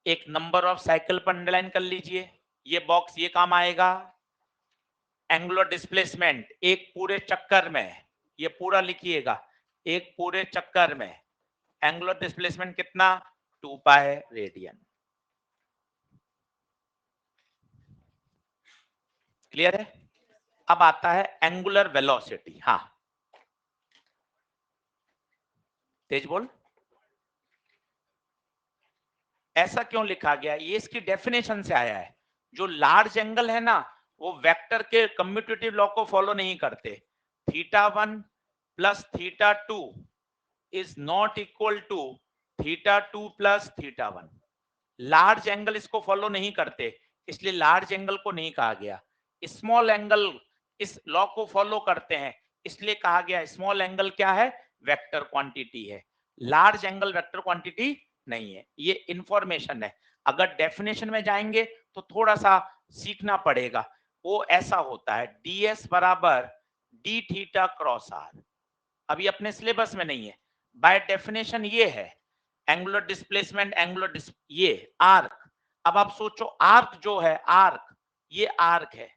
एक नंबर ऑफ साइकिल पर अंडरलाइन कर लीजिए, ये बॉक्स ये काम आएगा। एंगुलर डिस्प्लेसमेंट एक पूरे चक्कर में, ये पूरा लिखिएगा, एक पूरे चक्कर में एंगुलर डिस्प्लेसमेंट कितना, 2 पाई रेडियन। क्लियर है। अब आता है एंगुलर वेलोसिटी। हाँ तेज बोल, ऐसा क्यों लिखा गया, ये इसकी डेफिनेशन से आया है। जो लार्ज एंगल है ना वो वेक्टर के कम्यूटेटिव लॉ को फॉलो नहीं करते। θ1 plus θ2 is not equal to θ2 plus θ1। Large angle इसको फॉलो नहीं करते, इसलिए लार्ज एंगल को नहीं कहा गया। स्मॉल एंगल इस लॉ को फॉलो करते हैं, इसलिए कहा गया स्मॉल एंगल क्या है, वेक्टर क्वांटिटी है। लार्ज एंगल वेक्टर क्वांटिटी नहीं है, ये इंफॉर्मेशन है। अगर डेफिनेशन में जाएंगे तो थोड़ा सा सीखना पड़ेगा। वो ऐसा होता है ds बराबर डी थीटा क्रॉस आर, अभी अपने सिलेबस में नहीं है। बाय डेफिनेशन ये है एंगुलर डिस्प्लेसमेंट, ये आर्क। अब आप सोचो आर्क जो है, आर्क, ये आर्क है,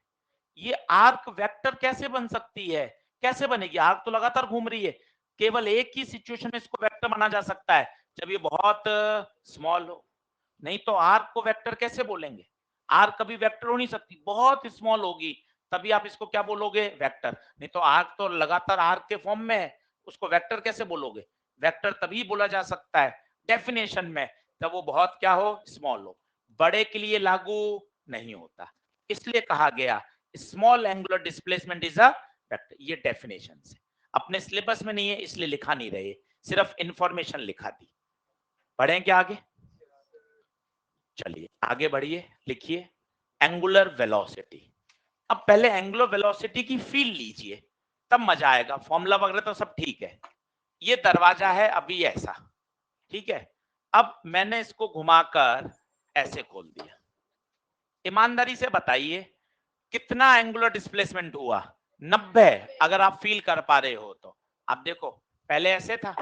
ये आर्क वेक्टर कैसे बन सकती है? कैसे बनेगी? आर्क तो लगातार घूम रही है। केवल एक ही सिचुएशन में इसको वेक्टर माना जा सकता है, जब ये बहुत स्मॉल हो। नहीं तो आर्क को वेक्टर कैसे बोलेंगे? आर्क कभी वेक्टर हो नहीं सकती, बहुत स्मॉल होगी, तभी आप इसको क्या बोलोगे? वेक्टर। नहीं तो आर्क तो लगातार आर्क के फॉर्म में है, उसको वेक्टर कैसे बोलोगे? वेक्टर तभी बोला जा सकता है डेफिनेशन में, जब वो बहुत क्या हो? स्मॉल हो। बड़े के लिए लागू नहीं होता, इसलिए कहा गया small angular displacement is a vector. ये डेफिनेशन है, अपने सिलेबस में नहीं है इसलिए लिखा नहीं रहे, सिर्फ इंफॉर्मेशन लिखा दी। बढ़े क्या आगे? चलिए आगे बढ़िए, लिखिए एंगुलर वेलोसिटी। अब पहले एंगुलर वेलोसिटी की फील लीजिए, तब मजा आएगा। फॉर्मूला वगैरह तो सब ठीक है। ये दरवाजा है अभी ऐसा, ठीक है। अब मैंने इसको घुमाकर ऐसे खोल दिया। ईमानदारी से बताइए कितना एंगुलर डिस्प्लेसमेंट हुआ? 90। अगर आप फील कर पा रहे हो तो आप देखो, पहले ऐसे था,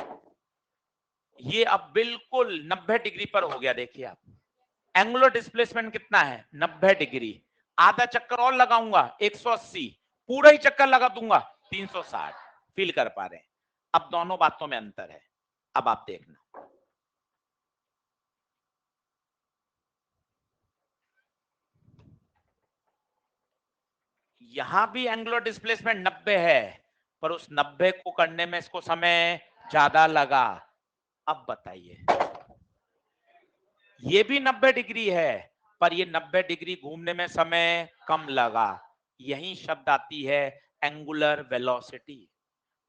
ये अब बिल्कुल 90 डिग्री पर हो गया। देखिए आप, एंगुलर डिस्प्लेसमेंट कितना है? 90 डिग्री। आधा चक्कर और लगाऊंगा 180, पूरा ही चक्कर लगा दूंगा 360। फील कर पा रहे हैं? अब दोनों बातों में अंतर है। अब आप देखना, यहां भी एंगुलर डिस्प्लेसमेंट 90 है, पर उस 90 को करने में इसको समय ज्यादा लगा। अब बताइए, ये भी 90 डिग्री है, पर ये 90 डिग्री घूमने में समय कम लगा। यही शब्द आती है एंगुलर वेलोसिटी।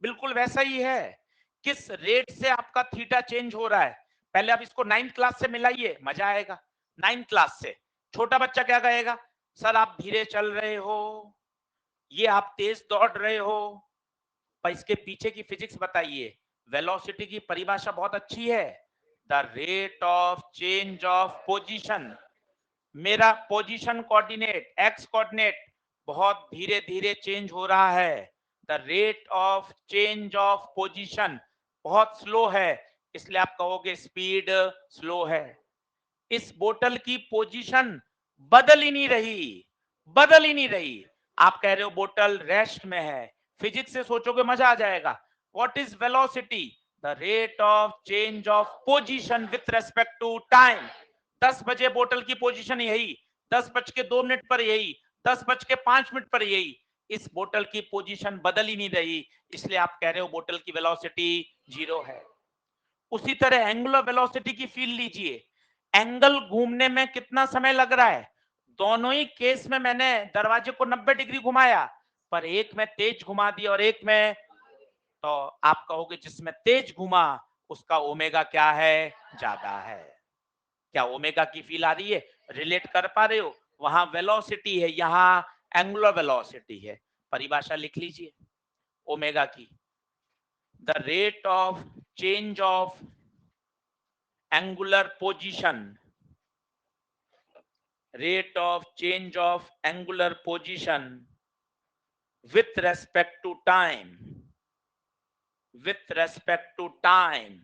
बिल्कुल वैसा ही है, किस रेट से आपका थीटा चेंज हो रहा है। पहले आप इसको 9th क्लास से मिलाइए, मजा आएगा। 9th क्लास से छोटा बच्चा क्या कहेगा? सर आप धीरे चल रहे हो, ये आप तेज दौड़ रहे हो। पर इसके पीछे की फिजिक्स बताइए। वेलोसिटी की परिभाषा बहुत अच्छी है, the rate of change of position. मेरा पोजीशन कोऑर्डिनेट, एक्स कोऑर्डिनेट बहुत धीरे धीरे चेंज हो रहा है। The rate of change of position बहुत स्लो है, इसलिए आप कहोगे स्पीड स्लो है। इस बोतल की पोजीशन बदल ही नहीं रही, बदल ही नहीं रही। आप कह रहे हो बोतल रेस्ट में है, फिजिक्स से सोचोगे मजा आ जाएगा। What is velocity? The rate of change of position with respect to time. 10 बजे बोतल की पोजीशन यही, 10:02 पर यही, 10:05 पर यही। इस बोतल की पोजीशन बदल ही नहीं रही, इसलिए आप कह रहे हो बोतल की वेलोसिटी 0 है। उसी तरह एंगुलर वेलोसिटी की फील लीजिए, एंगल घूमने में कितना समय लग रहा है? दोनों ही केस में मैंने दरवाजे को 90 डिग्री घुमाया, पर एक में तेज घुमा दिया और एक में, तो आप कहोगे जिसमें तेज घुमा उसका ओमेगा क्या है? ज्यादा है। क्या ओमेगा की फील आ रही है? रिलेट कर पा रहे हो? वहां वेलोसिटी है, यहां एंगुलर वेलोसिटी है। परिभाषा लिख लीजिए ओमेगा की, the rate of change of angular position, rate of change of angular position with respect to time, with respect to time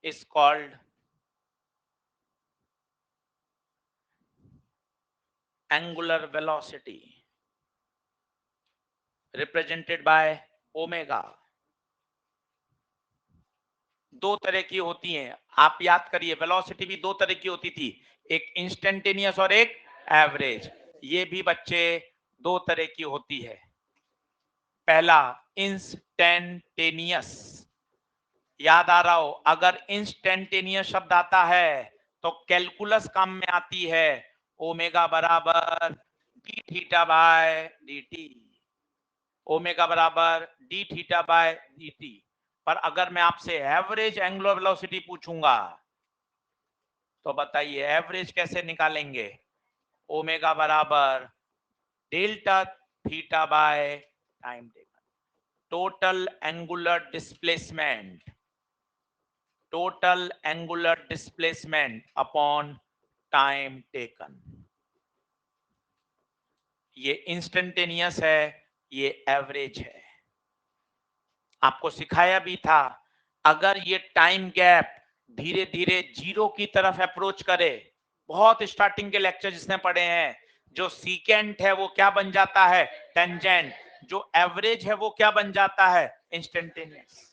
is called angular velocity, represented by omega। दो तरह की होती हैं, आप याद करिए, वेलोसिटी भी दो तरह की होती थी, एक इंस्टेंटेनियस और एक एवरेज। ये भी बच्चे दो तरह की होती है। पहला इंस्टेंटेनियस, याद आ रहा हो, अगर इंस्टेंटेनियस शब्द आता है तो कैलकुलस काम में आती है। ओमेगा बराबर D theta by D T, omega बराबर D theta by D T. पर अगर मैं आपसे एवरेज एंगुलर वेलोसिटी पूछूंगा तो बताइए एवरेज कैसे निकालेंगे? ओमेगा बराबर delta theta by time taken, total angular displacement, total angular displacement upon time taken। ये इंस्टेंटेनियस है, ये एवरेज है। आपको सिखाया भी था अगर ये टाइम गैप धीरे धीरे जीरो की तरफ अप्रोच करे, बहुत स्टार्टिंग के लेक्चर जिसने पढ़े हैं, जो सीकेंट है वो क्या बन जाता है, टेंजेंट, जो एवरेज है वो क्या बन जाता है, इंस्टेंटेनियस।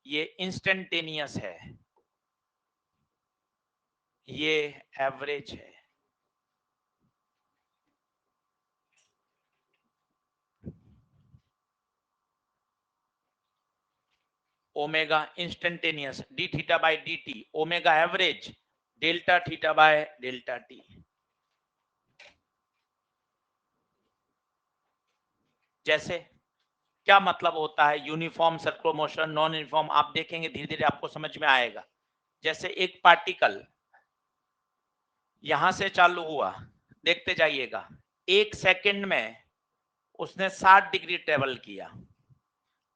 ये इंस्टेंटेनियस है, ये एवरेज है। Omega instantaneous D theta by D T, omega average delta theta by delta T. जैसे क्या मतलब होता है uniform circular motion, non uniform, आप देखेंगे धीरे धीरे आपको समझ में आएगा। जैसे एक पार्टिकल यहां से चालू हुआ, देखते जाइएगा, 1 सेकंड में उसने 60 डिग्री ट्रेवल किया,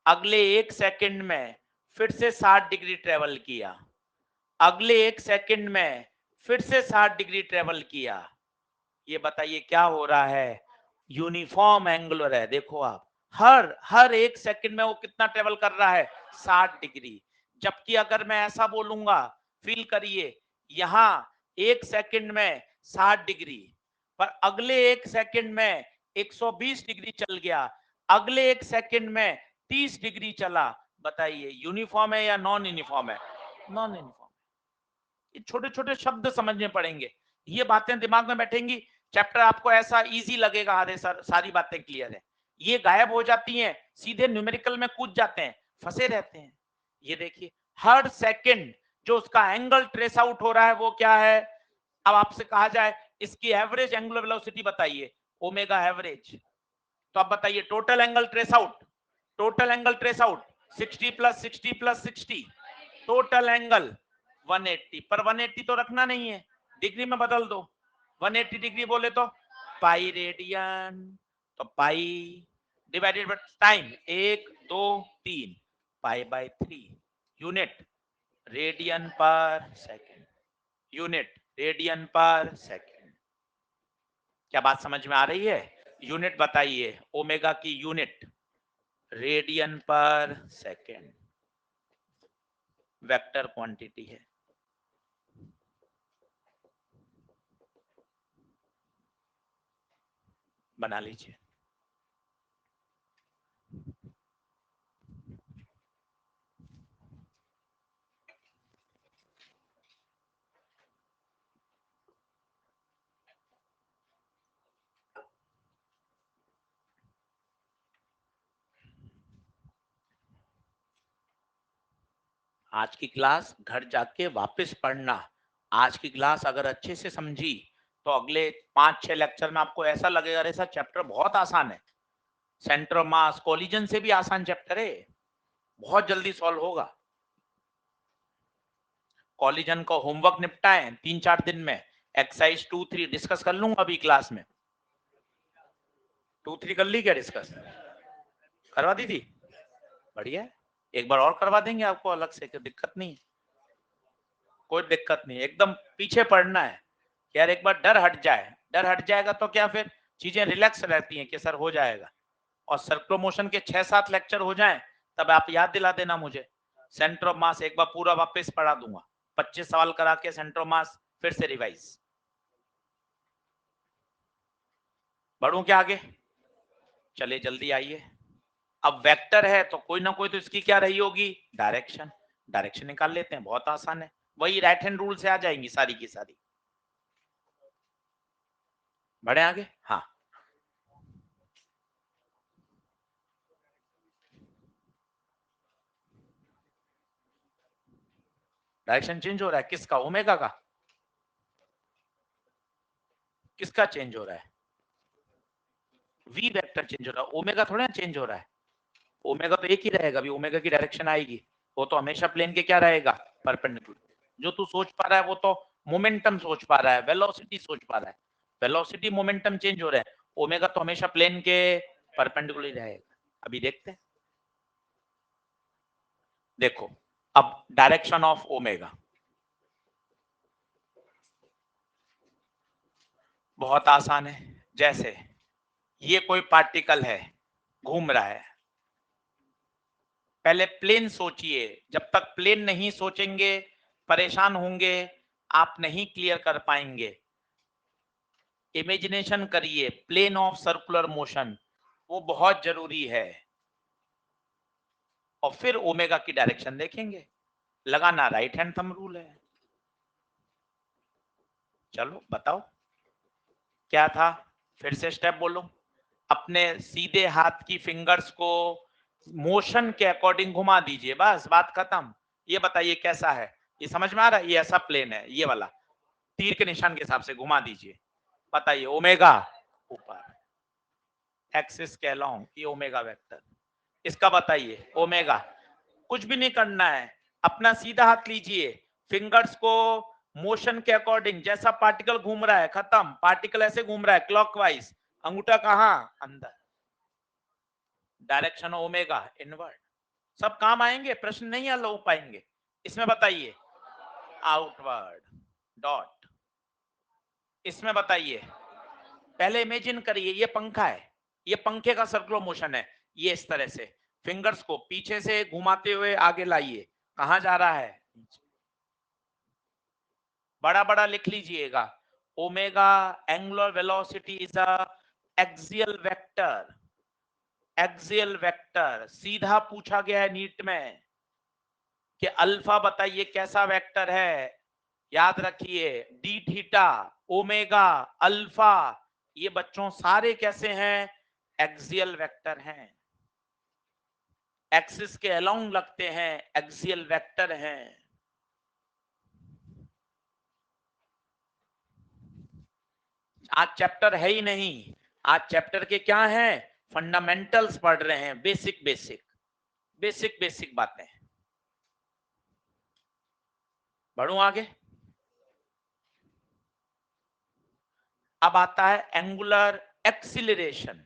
अगले 1 सेकंड में फिर से 60 डिग्री ट्रेवल किया, अगले 1 सेकंड में फिर से 60 डिग्री ट्रेवल किया। ये बताइए क्या हो रहा है, यूनिफॉर्म एंगुलर है। देखो आप, हर 1 सेकंड में वो कितना ट्रेवल कर रहा है, 60 डिग्री। जबकि अगर मैं ऐसा बोलूंगा, फील करिए, यहां 1 सेकंड में 60 डिग्री, पर अगले 1 सेकंड में 120 डिग्री चल गया, अगले 1 सेकंड में 30 डिग्री चला। बताइए यूनिफॉर्म है या नॉन यूनिफॉर्म है, नॉन यूनिफॉर्म। ये छोटे छोटे शब्द समझने पड़ेंगे, ये बातें दिमाग में बैठेंगी, चैप्टर आपको ऐसा इजी लगेगा, अरे सर सारी बातें क्लियर है। ये गायब हो जाती हैं, सीधे न्यूमेरिकल में कूद जाते हैं, फंसे रहते हैं। ये देखिए, हर सेकंड जो उसका एंगल ट्रेस आउट हो रहा है वो क्या है। अब आपसे कहा जाए इसकी एवरेज एंगुलर वेलोसिटी बताइए, ओमेगा एवरेज, तो आप बताइए total angle trace out, total angle trace out 60 plus 60 plus 60, total angle 180, पर 180 तो रखना नहीं है, डिग्री में बदल दो, 180 डिग्री बोले तो पाई रेडियन, तो पाई divided by time 1 2 3, pi by 3, unit radian पर सेकंड, यूनिट रेडियन पर सेकंड। क्या बात समझ में आ रही है, यूनिट बताइए, ओमेगा की यूनिट रेडियन पर सेकंड, वेक्टर क्वांटिटी है। बना लीजिए। आज की क्लास घर जाके वापस पढ़ना, आज की क्लास अगर अच्छे से समझी तो अगले 5-6 लेक्चर में आपको ऐसा लगेगा अरे सर चैप्टर बहुत आसान है, सेंटर ऑफ मास कोलिजन से भी आसान चैप्टर है, बहुत जल्दी सॉल्व होगा। कोलिजन का होमवर्क निपटाएं 3-4 दिन में, एक्सरसाइज 2-3 डिस्कस कर लूंगा अभी क्लास में। 2-3 कर ली क्या डिस्कस, करवा दी थी, बढ़िया, एक बार और करवा देंगे आपको अलग से, कोई दिक्कत नहीं, कोई दिक्कत नहीं, एकदम पीछे पड़ना है यार, एक बार डर हट जाए, डर हट जाएगा तो क्या फिर चीजें रिलैक्स रहती हैं कि सर हो जाएगा। और सर्कुलर मोशन के 6-7 लेक्चर हो जाएं तब आप याद दिला देना मुझे, सेंटर ऑफ मास एक बार पूरा वापस पढ़ा दूंगा, 25 सवाल करा के सेंटर ऑफ मास फिर से रिवाइज। बढ़ूं क्या आगे, चलिए जल्दी आइए। अब वेक्टर है तो कोई ना कोई तो इसकी क्या रही होगी, डायरेक्शन, डायरेक्शन निकाल लेते हैं, बहुत आसान है, वही राइट हैंड रूल से आ जाएंगी सारी की सारी। बढ़े आगे, हाँ, डायरेक्शन चेंज हो रहा है, किसका, ओमेगा का, किसका चेंज हो रहा है, वी वेक्टर चेंज हो रहा है, ओमेगा थोड़ा चेंज हो रहा है, ओमेगा तो एक ही रहेगा, अभी ओमेगा की डायरेक्शन आएगी, वो तो हमेशा प्लेन के क्या रहेगा, परपेंडिकुलर। जो तू सोच पा रहा है वो तो मोमेंटम सोच पा रहा है, वेलोसिटी सोच पा रहा है, वेलोसिटी मोमेंटम चेंज हो रहा है, ओमेगा तो हमेशा प्लेन के परपेंडिकुलर ही रहेगा। अभी देखते हैं, देखो अब डायरेक्शन ऑफ ओमेगा बहुत आसान है, जैसे ये कोई पार्टिकल है घूम रहा है, पहले प्लेन सोचिए, जब तक प्लेन नहीं सोचेंगे परेशान होंगे, आप नहीं क्लियर कर पाएंगे। इमेजिनेशन करिए, प्लेन ऑफ सर्कुलर मोशन, वो बहुत जरूरी है। और फिर ओमेगा की डायरेक्शन देखेंगे, लगाना राइट हैंड थंब रूल है। चलो बताओ क्या था, फिर से स्टेप बोलो। अपने सीधे हाथ की फिंगर्स को मोशन के अकॉर्डिंग घुमा दीजिए, बस बात खत्म। ये बताइए कैसा है, ये समझ में आ रहा है? ये ऐसा प्लेन है, ये वाला तीर के निशान के हिसाब से घुमा दीजिए। बताइए ओमेगा ऊपर, एक्सिस के अलोंग, ये ओमेगा वेक्टर। इसका बताइए ओमेगा, कुछ भी नहीं करना है, अपना सीधा हाथ लीजिए, फिंगर्स को मोशन के अकॉर्डिंग, जैसा पार्टिकल घूम रहा है खत्म, पार्टिकल ऐसे घूम रहा है क्लॉकवाइज, अंगूठा कहां? अंदर, डायरेक्शन ओमेगा इनवर्ड। सब काम आएंगे, प्रश्न नहीं हल हो पाएंगे। इसमें बताइए आउटवर्ड डॉट। इसमें बताइए, पहले इमेजिन करिए ये पंखा है, ये पंखे का सर्कुलर मोशन है, ये इस तरह से फिंगर्स को पीछे से घुमाते हुए आगे लाइए, कहां जा रहा है? बड़ा बड़ा लिख लीजिएगा, omega angular velocity is a axial vector. Axial vector सीधा पूछा गया है नीट में कि अल्फा बताइए कैसा वेक्टर है। याद रखिए डी थीटा ओमेगा अल्फा, ये बच्चों सारे कैसे हैं? एक्सियल वेक्टर हैं, एक्सिस के अलोंग लगते हैं, एक्सियल वेक्टर हैं। आज चैप्टर है ही नहीं, आज चैप्टर के क्या हैं? फंडामेंटल्स पढ़ रहे हैं, बेसिक बेसिक बेसिक बेसिक बातें। बढ़ू आगे। अब आता है एंगुलर एक्सिलरेशन।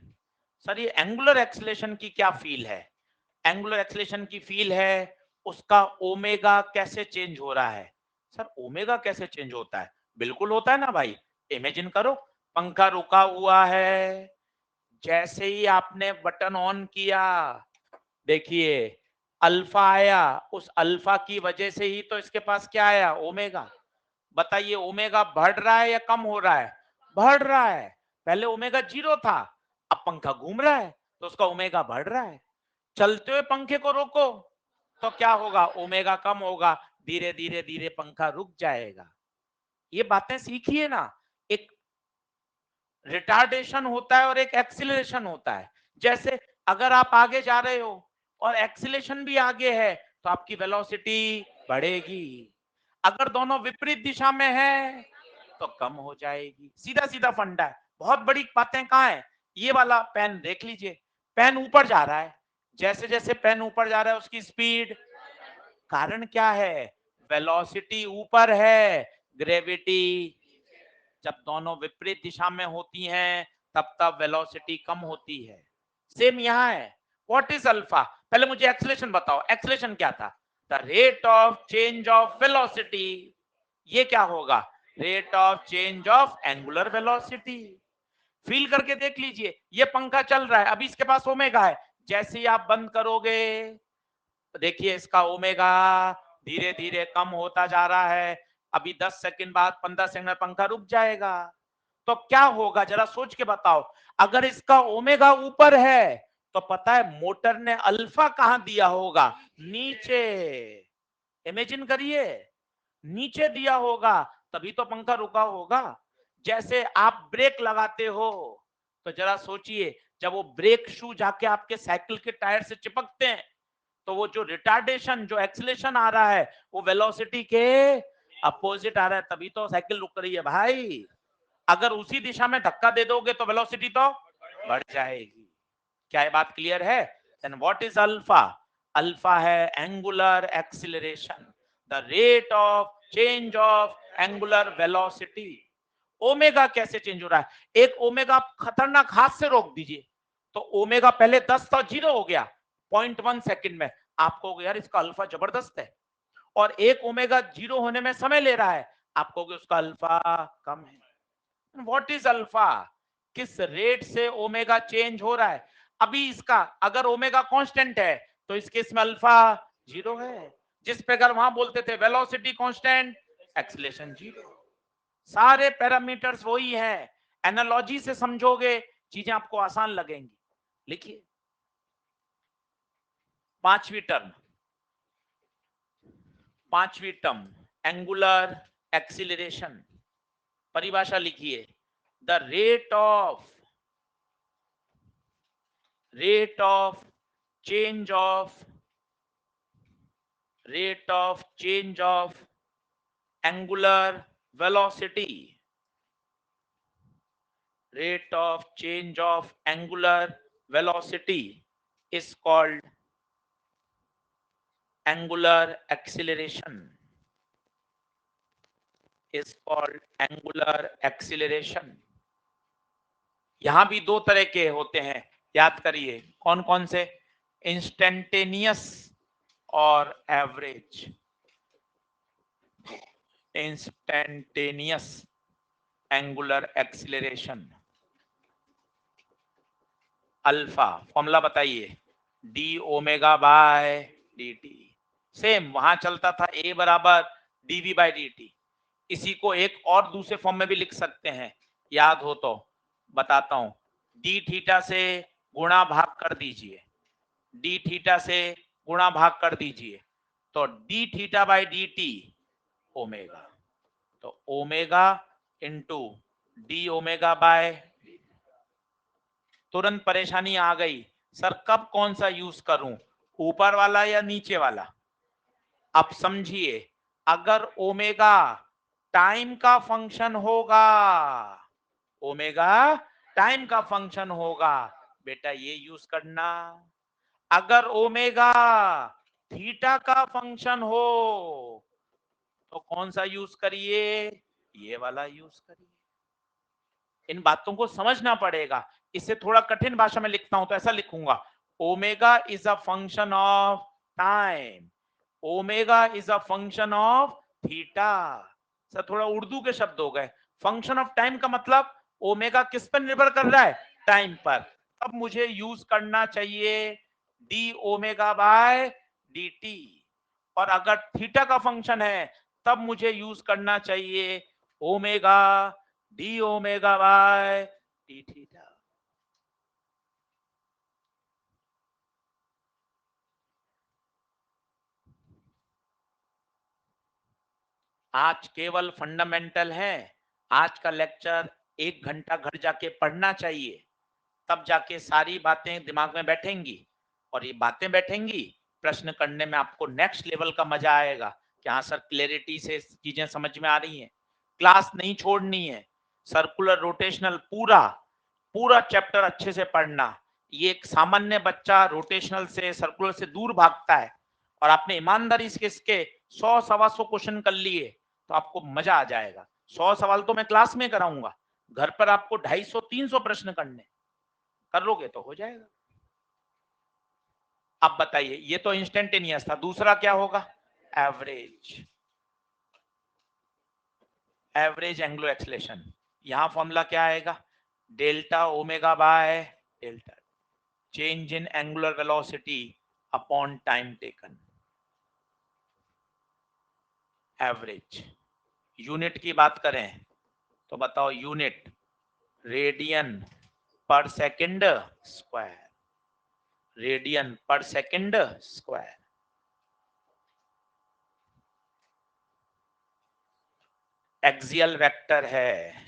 सर ये एंगुलर एक्सिलेशन की क्या फील है? एंगुलर एक्सिलेशन की फील है उसका ओमेगा कैसे चेंज हो रहा है। सर ओमेगा कैसे चेंज होता है? बिल्कुल होता है ना भाई, इमेजिन करो, पंखा रुका हुआ है, जैसे ही आपने बटन ऑन किया, देखिए अल्फा आया, उस अल्फा की वजह से ही तो इसके पास क्या आया? ओमेगा। बताइए ओमेगा बढ़ रहा है या कम हो रहा है? बढ़ रहा है। पहले ओमेगा 0 था, अब पंखा घूम रहा है तो उसका ओमेगा बढ़ रहा है। चलते हुए पंखे को रोको तो क्या होगा? ओमेगा कम होगा, धीरे धीरे धीरे पंखा रुक जाएगा। ये बातें सीखिए ना, एक रिटार्डेशन होता है और एक एक्सिलरेशन होता है। जैसे अगर आप आगे जा रहे हो और एक्सिलेशन भी आगे है तो आपकी वेलोसिटी बढ़ेगी, अगर दोनों विपरीत दिशा में है तो कम हो जाएगी। सीधा सीधा फंडा है, बहुत बड़ी बातें कहाँ है? ये वाला पेन देख लीजिए, पेन ऊपर जा रहा है, जैसे जैसे पेन ऊपर जा रहा है उसकी स्पीड, कारण क्या है? वेलोसिटी ऊपर है, ग्रेविटी। जब दोनों विपरीत दिशा में होती हैं तब तब वेलोसिटी कम होती है। सेम यहाँ है। What is alpha? पहले मुझे एक्सेलेरेशन बताओ, एक्सेलेरेशन क्या था? The rate of change of velocity. ये क्या होगा? Rate of change of angular velocity. Feel करके देख लीजिए, ये पंखा चल रहा है, अभी इसके पास ओमेगा है, जैसे ही आप बंद करोगे तो देखिए इसका ओमेगा धीरे धीरे कम होता जा रहा है, अभी 10 सेकंड बाद 15 सेकंड में पंखा रुक जाएगा। तो क्या होगा जरा सोच के बताओ, अगर इसका ओमेगा ऊपर है तो पता है मोटर ने अल्फा कहां दिया होगा? नीचे। इमेजिन करिए, नीचे दिया होगा, तभी तो पंखा रुका होगा। जैसे आप ब्रेक लगाते हो तो जरा सोचिए, जब वो ब्रेक शू जाके आपके साइकिल के टायर से चिपकते हैं तो वो जो रिटार्डेशन, जो एक्सीलरेशन आ रहा है वो वेलोसिटी के अपोजिट आ रहा है, तभी तो साइकिल रुक रही है भाई। अगर उसी दिशा में धक्का दे दोगे तो वेलोसिटी तो बढ़ जाएगी। क्या ये बात क्लियर है? Then what is alpha? Alpha है angular acceleration, the rate of change of angular velocity. Omega कैसे चेंज हो रहा है? एक ओमेगा आप खतरनाक हाथ से रोक दीजिए तो ओमेगा पहले 10 था, 0 हो गया 0.1 सेकंड में, आपको यार इसका अल्फा जबरदस्त है। और एक ओमेगा 0 होने में समय ले रहा है, आपको उसका अल्फा कम है। What is alpha? किस रेट से ओमेगा चेंज हो रहा है? अभी इसका अगर ओमेगा कांस्टेंट है तो इस केस में अल्फा 0 है। जिस प्रकार वहां बोलते थे वेलोसिटी कांस्टेंट, एक्सीलरेशन 0, सारे पैरामीटर्स वही है। एनालॉजी से समझोगे चीजें आपको आसान लगेंगी। लिखिए पांचवी टर्म एंगुलर एक्सीलरेशन, परिभाषा लिखिए, the rate of change of angular velocity, rate of change of angular velocity is called angular acceleration, यहां भी दो तरह के होते हैं, याद करिए कौन कौन से, इंस्टेंटेनियस और average. Instantaneous angular acceleration, alpha formula बताइए, D omega by D T. Same वहां चलता था ए बराबर डीवी बाय डी टी। इसी को एक और दूसरे फॉर्म में भी लिख सकते हैं, याद हो तो बताता हूं। डी थीटा से गुणा भाग कर दीजिए, डी थीटा से गुणा भाग कर दीजिए, तो D theta by D T omega, तो omega into D omega by. तुरंत परेशानी आ गई, सर कब कौन सा यूज करूं, ऊपर वाला या नीचे वाला? आप समझिए, अगर ओमेगा टाइम का फंक्शन होगा, ओमेगा टाइम का फंक्शन होगा, बेटा ये यूज करना। अगर ओमेगा थीटा का फंक्शन हो तो कौन सा यूज करिए, ये वाला यूज करिए। इन बातों को समझना पड़ेगा। इसे थोड़ा कठिन भाषा में लिखता हूं तो ऐसा लिखूंगा, omega is a function of time, omega is a function of theta. Sir थोड़ा उर्दू के शब्द हो गए, फंक्शन ऑफ टाइम का मतलब ओमेगा किस पर निर्भर कर रहा है, टाइम पर। अब मुझे यूज करना चाहिए D omega by D T, और अगर थीटा का फंक्शन है तब मुझे यूज करना चाहिए omega D omega by D theta. आज केवल फंडामेंटल है, आज का लेक्चर 1 घंटा घर जाके पढ़ना चाहिए, तब जाके सारी बातें दिमाग में बैठेंगी, और ये बातें बैठेंगी, प्रश्न करने में आपको नेक्स्ट लेवल का मजा आएगा कि हाँ सर क्लैरिटी से चीजें समझ में आ रही हैं। क्लास नहीं छोड़नी है, सर्कुलर रोटेशनल पूरा पूरा चैप्टर अच्छे से पढ़ना। ये एक सामान्य बच्चा रोटेशनल से सर्कुलर से दूर भागता है, और आपने ईमानदारी से इसके 100-125 क्वेश्चन कर लिए तो आपको मजा आ जाएगा। 100 सवाल तो मैं क्लास में कराऊंगा, घर पर आपको 250-300 प्रश्न करने, कर लोगे तो हो जाएगा। अब बताइए, ये तो इंस्टेंटेनियस था, दूसरा क्या होगा, एवरेज, एवरेज एंगुलर एक्सीलरेशन। यहां फॉर्मूला क्या आएगा, delta omega by delta, change in angular velocity upon time taken. Average unit की बात करें तो बताओ, यूनिट रेडियन पर सेकंड स्क्वायर, रेडियन पर सेकंड स्क्वायर। एक्सियल वेक्टर है,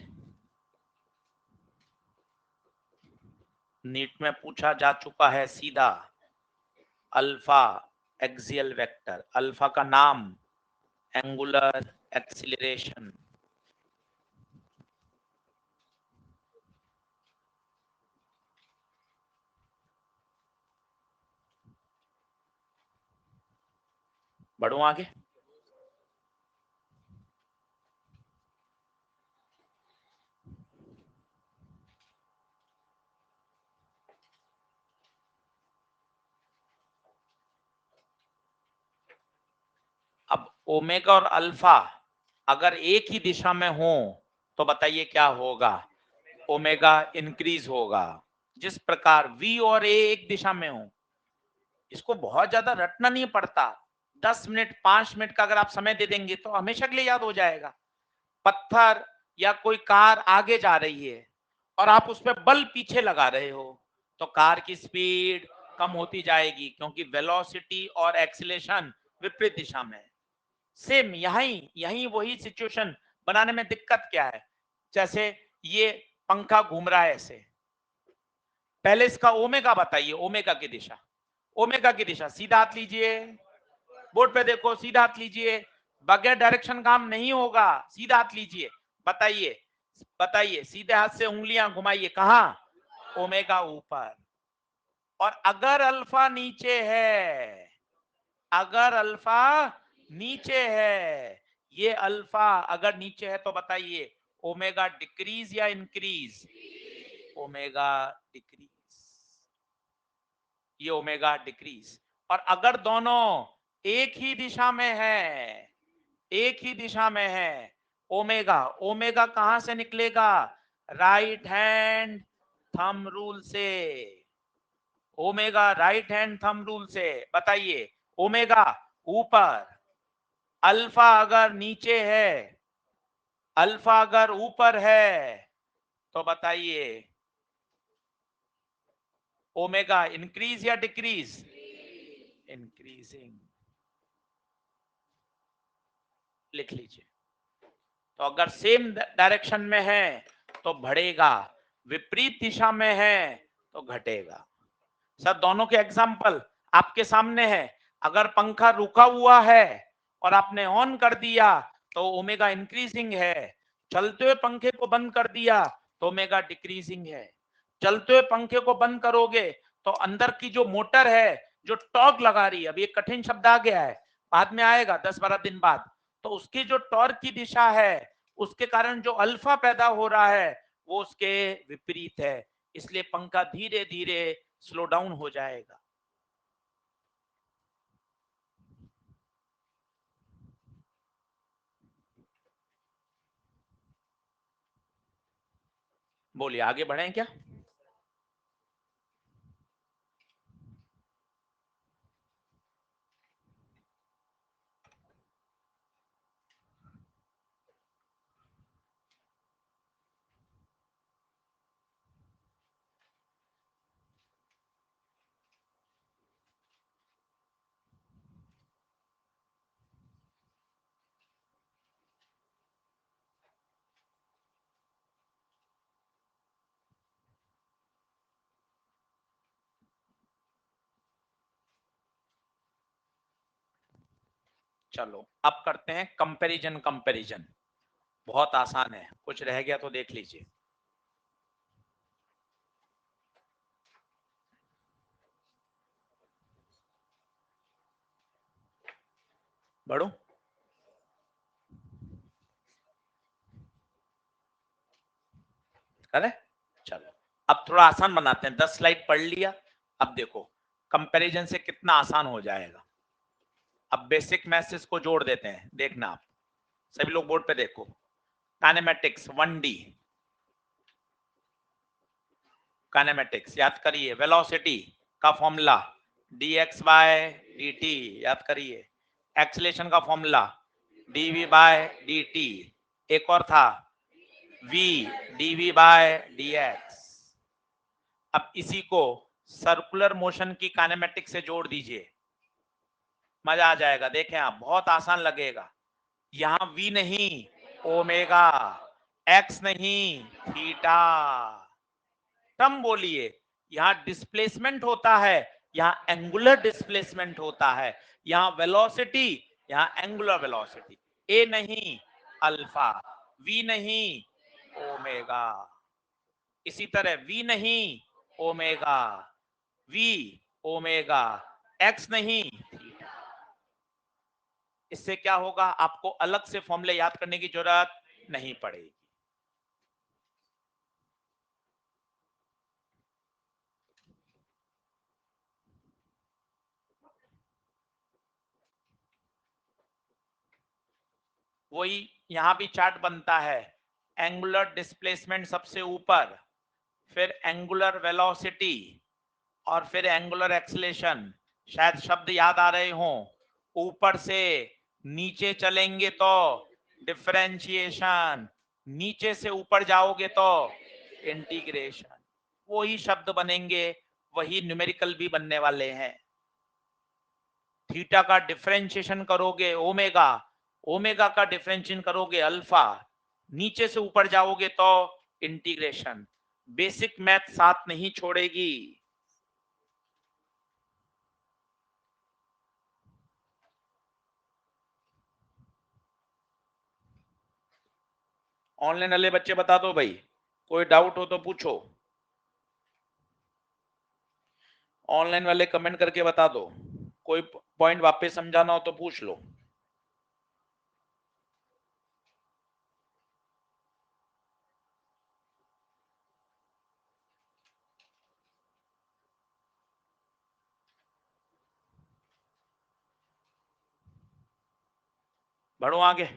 नीट में पूछा जा चुका है सीधा, अल्फा एक्सियल वेक्टर, अल्फा का नाम एंगुलर एक्सीलरेशन। बढ़ो आगे, अब ओमेगा और अल्फा अगर एक ही दिशा में हो तो बताइए क्या होगा, ओमेगा इंक्रीज होगा। जिस प्रकार V और A एक दिशा में हो, इसको बहुत ज्यादा रटना नहीं पड़ता, 10 मिनट 5 मिनट का अगर आप समय दे देंगे तो हमेशा के लिए याद हो जाएगा। पत्थर या कोई कार आगे जा रही है और आप उस पर बल पीछे लगा रहे हो तो कार की स्पीड कम होती जाएगी, क्योंकि वेलोसिटी और एक्सीलरेशन विपरीत दिशा में है। सेम यहीं यहीं वही सिचुएशन बनाने में दिक्कत क्या है? जैसे ये पंखा घूम रहा है ऐसे, पहले इसका ओमेगा बताइए, ओमेगा की दिशा, ओमेगा की दिशा सीधा हाथ लीजिए, बोर्ड पे देखो, सीधा हाथ लीजिए, बगैर डायरेक्शन काम नहीं होगा, सीधा हाथ लीजिए, बताइए बताइए, सीधे हाथ से उंगलियां घुमाइए, कहां? ओमेगा ऊपर। और अगर अल्फा नीचे है, अगर अल्फा नीचे है, ये अल्फा अगर नीचे है तो बताइए ओमेगा डिक्रीज या इंक्रीज? ओमेगा डिक्रीज, ये ओमेगा डिक्रीज। और अगर दोनों एक ही दिशा में है, एक ही दिशा में है, ओमेगा, ओमेगा कहां से निकलेगा? राइट हैंड थंब रूल से, omega right hand thumb rule से, बताइए ओमेगा ऊपर। अल्फा अगर नीचे है, अल्फा अगर ऊपर है तो बताइए ओमेगा इंक्रीज या डिक्रीज? इंक्रीजिंग, लिख लीजिए। तो अगर सेम डायरेक्शन में है तो बढ़ेगा, विपरीत दिशा में है तो घटेगा। सर दोनों के एग्जाम्पल आपके सामने है। अगर पंखा रुका हुआ है और आपने ऑन कर दिया तो ओमेगा इंक्रीजिंग है, चलते हुए पंखे को बंद कर दिया तो ओमेगा डिक्रीजिंग है। चलते हुए पंखे को बंद करोगे तो अंदर की जो मोटर है, जो टॉर्क लगा रही है, अभी एक कठिन शब्द आ गया है, बाद में आएगा 10-12 दिन बाद, तो उसकी जो टॉर्क की दिशा है, उसके कारण जो अल्फा पैदा हो रहा है वो उसके विपरीत है, इसलिए पंखा धीरे धीरे स्लो डाउन हो जाएगा। बोलिए आगे बढ़ें क्या? चलो अब करते हैं कंपैरिजन। कंपैरिजन बहुत आसान है, कुछ रह गया तो देख लीजिए। बढ़ो, करे, चलो अब थोड़ा आसान बनाते हैं। 10 स्लाइड पढ़ लिया, अब देखो कंपैरिजन से कितना आसान हो जाएगा। अब बेसिक मैथ्स को जोड़ देते हैं, देखना आप सभी लोग बोर्ड पे देखो। काइनेमेटिक्स 1D, काइनेमेटिक्स याद करिए, वेलोसिटी का फॉर्मूला dx बाय dt, याद करिए। एक्सीलरेशन का फॉर्मूला dv बाय dt, एक और था v dv बाय dx। अब इसी को सर्कुलर मोशन की काइनेमेटिक्स से जोड़ दीजिए, मजा आ जाएगा। देखें आप, बहुत आसान लगेगा। यहां v नहीं ओमेगा, x नहीं थीटा। टर्म बोलिए, यहां डिस्प्लेसमेंट होता है, यहां एंगुलर डिस्प्लेसमेंट होता है, यहां वेलोसिटी, यहां एंगुलर वेलोसिटी। ए नहीं अल्फा, वी नहीं ओमेगा, इसी तरह वी नहीं ओमेगा, वी ओमेगा, एक्स नहीं थीटा। इससे क्या होगा, आपको अलग से फॉर्मूले याद करने की जरूरत नहीं पड़ेगी। वही यहां भी चार्ट बनता है, एंगुलर डिस्प्लेसमेंट सबसे ऊपर, फिर एंगुलर वेलोसिटी और फिर एंगुलर एक्सीलरेशन, शायद शब्द याद आ रहे हों। ऊपर से नीचे चलेंगे तो डिफरेंशिएशन, नीचे से ऊपर जाओगे तो इंटीग्रेशन, वही शब्द बनेंगे, वही न्यूमेरिकल भी बनने वाले हैं। थीटा का डिफरेंशिएशन करोगे ओमेगा, ओमेगा का डिफरेंशिएशन करोगे अल्फा, नीचे से ऊपर जाओगे तो इंटीग्रेशन। बेसिक मैथ साथ नहीं छोड़ेगी। ऑनलाइन वाले बच्चे बता दो भाई, कोई डाउट हो तो पूछो। ऑनलाइन वाले कमेंट करके बता दो, कोई पॉइंट वापस समझाना हो तो पूछ लो। बढ़ो आगे।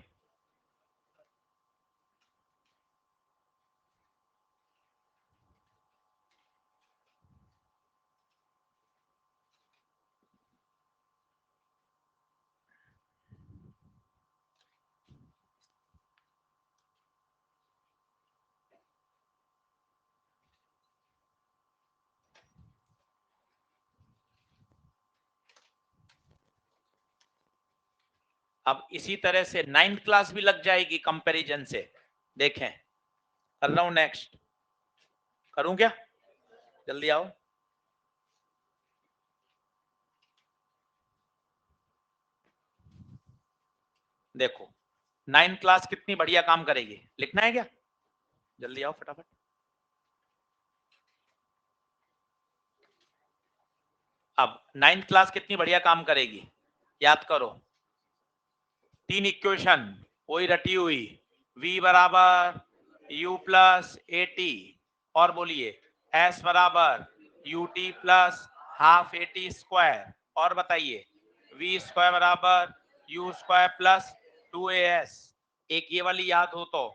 अब इसी तरह से 9th क्लास भी लग जाएगी कंपैरिजन से। देखें, कर रहा हूं नेक्स्ट, करूं क्या? जल्दी आओ। देखो 9th क्लास कितनी बढ़िया काम करेगी, लिखना है क्या? जल्दी आओ फटाफट। अब 9th क्लास कितनी बढ़िया काम करेगी, याद करो। 3 इक्वेशन वही रटी हुई, v बराबर u प्लस ए टी, और बोलिए s बराबर U T plus half A T square, और बताइए v स्क्वायर बराबर u स्क्वायर प्लस 2as। एक ये वाली याद हो तो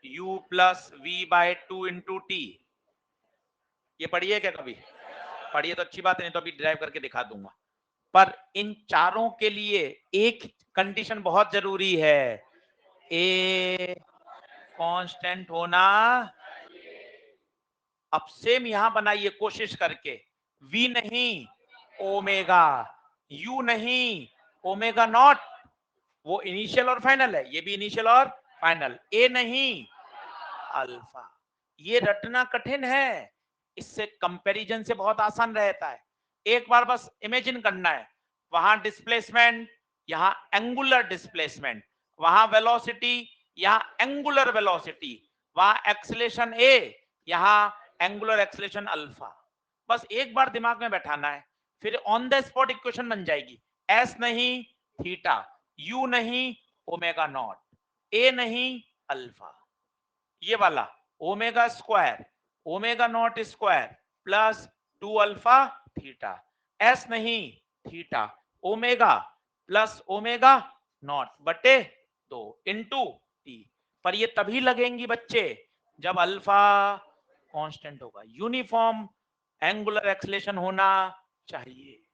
u plus V by 2 into T, ये पढ़िए क्या कभी? पढ़िए तो अच्छी बात है, नहीं तो अभी ड्राइव करके दिखा दूंगा। पर इन चारों के लिए एक कंडीशन बहुत जरूरी है, ए कांस्टेंट होना। अब सेम यहां बनाइए कोशिश करके, v नहीं ओमेगा, u नहीं ओमेगा नॉट, वो इनिशियल और फाइनल है, ये भी इनिशियल और फाइनल, ए नहीं अल्फा। ये रटना कठिन है, इससे कंपैरिजन से बहुत आसान रहता है। एक बार बस इमेजिन करना है, वहां डिस्प्लेसमेंट, यहां एंगुलर डिस्प्लेसमेंट, वहां वेलोसिटी, यहां एंगुलर वेलोसिटी, वहां एक्सेलेरेशन ए, यहां एंगुलर एक्सेलेरेशन अल्फा। बस एक बार दिमाग में बैठाना है, फिर ऑन द स्पॉट इक्वेशन बन जाएगी। एस नहीं थीटा, यू नहीं ओमेगा नॉट, ए नहीं अल्फा, ये वाला omega square omega naught square plus 2 alpha theta, S नहीं theta omega plus omega naught बटे 2 इंटू टी। पर ये तभी लगेंगी बच्चे जब अल्फा कांस्टेंट होगा, यूनिफॉर्म एंगुलर एक्सेलेरेशन होना चाहिए।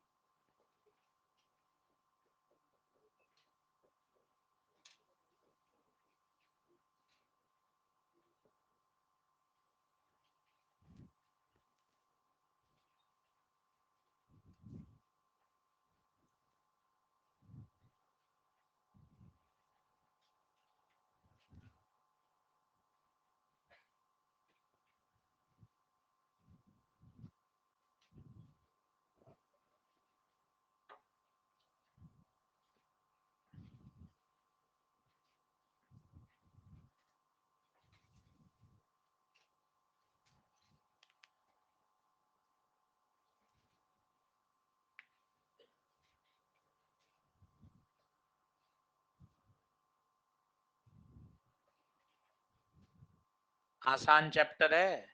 आसान चैप्टर है,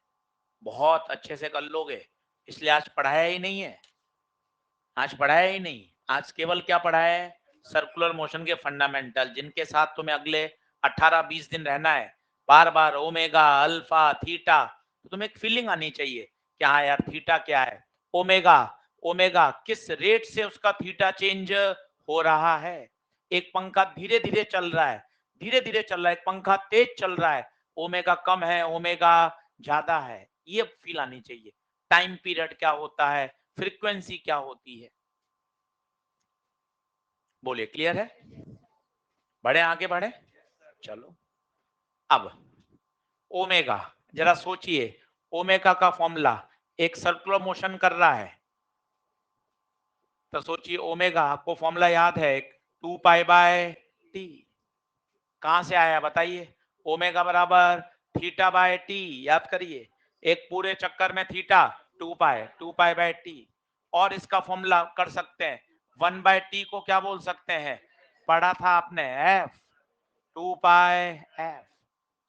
बहुत अच्छे से कर लोगे, इसलिए आज पढ़ाया ही नहीं है। आज पढ़ाया ही नहीं, आज केवल क्या पढ़ा है, सर्कुलर मोशन के फंडामेंटल, जिनके साथ तुम्हें अगले 18-20 दिन रहना है। बार बार ओमेगा अल्फा थीटा, तो तुम्हें एक फीलिंग आनी चाहिए कि हाँ यार थीटा क्या है, ओमेगा ओमेगा किस रेट से उसका थीटा चेंज हो रहा है। एक पंखा धीरे धीरे चल रहा है, धीरे धीरे चल रहा है, एक पंखा तेज चल रहा है, ओमेगा कम है, ओमेगा ज्यादा है, ये फील आनी चाहिए। टाइम पीरियड क्या होता है, फ्रीक्वेंसी क्या होती है, बोलिए क्लियर है। बढ़े आगे बढ़े, चलो। अब ओमेगा जरा सोचिए, ओमेगा का फॉर्मूला, एक सर्कुलर मोशन कर रहा है तो सोचिए ओमेगा, आपको फॉर्मूला याद है, 2 पाई/टी। कहां से आया बताइए, ओमेगा बराबर थीटा बाय टी, याद करिए, एक पूरे चक्कर में थीटा 2 पाई/टी। और इसका फॉर्मूला कर सकते हैं 1/t को क्या बोल सकते हैं, पढ़ा था आपने, एफ, 2 पाई/एफ।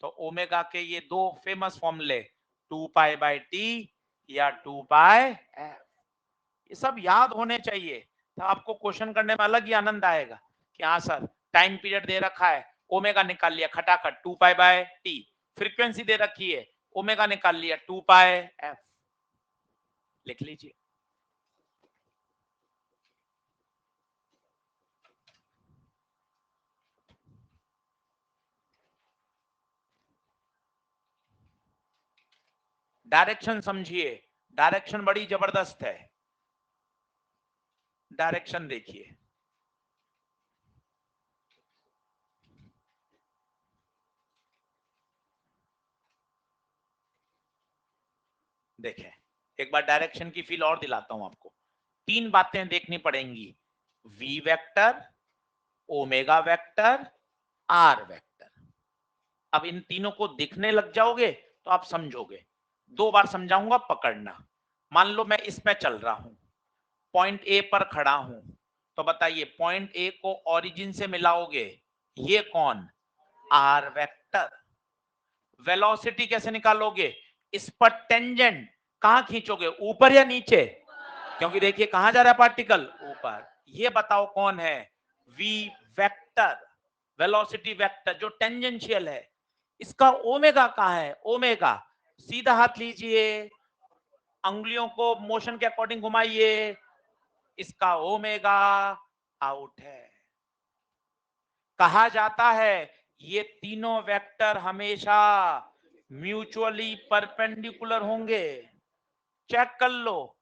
तो ओमेगा के ये दो फेमस फॉर्मूले, 2 पाई/टी या 2 पाई/एफ, ये सब याद होने चाहिए। तो आपको क्वेश्चन करने में अलग ही आनंद आएगा कि हाँ सर, टाइम पीरियड दे रखा है, ओमेगा निकाल लिया खटाखट 2 पाई/टी, फ्रीक्वेंसी दे रखी है, ओमेगा निकाल लिया 2 पाई/एफ, लिख लीजिए। डायरेक्शन समझिए, डायरेक्शन बड़ी जबरदस्त है, डायरेक्शन देखिए। देखें, एक बार डायरेक्शन की फील और दिलाता हूं आपको। तीन बातें देखनी पड़ेंगी, V vector, omega vector, R vector. अब इन तीनों को दिखने लग जाओगे तो आप समझोगे। दो बार समझाऊंगा, पकड़ना। मान लो मैं इसमें चल रहा हूं, पॉइंट ए पर खड़ा हूं, तो बताइए पॉइंट ए को ओरिजिन से मिलाओगे, ये कौन, आर वेक्टर। वेलोसिटी कैसे निकालोगे, इस पर टेंजेंट कहां खींचोगे, ऊपर या नीचे, क्योंकि देखिए कहां जा रहा है पार्टिकल, ऊपर। ये बताओ कौन है, वी वेक्टर, वेलोसिटी वेक्टर जो टेंजेंशियल है। इसका ओमेगा कहां है, ओमेगा, सीधा हाथ लीजिए, अंगुलियों को मोशन के अकॉर्डिंग घुमाइए, इसका ओमेगा आउट है। कहा जाता है ये तीनों वेक्टर हमेशा म्यूचुअली परपेंडिकुलर होंगे। चेक कर लो,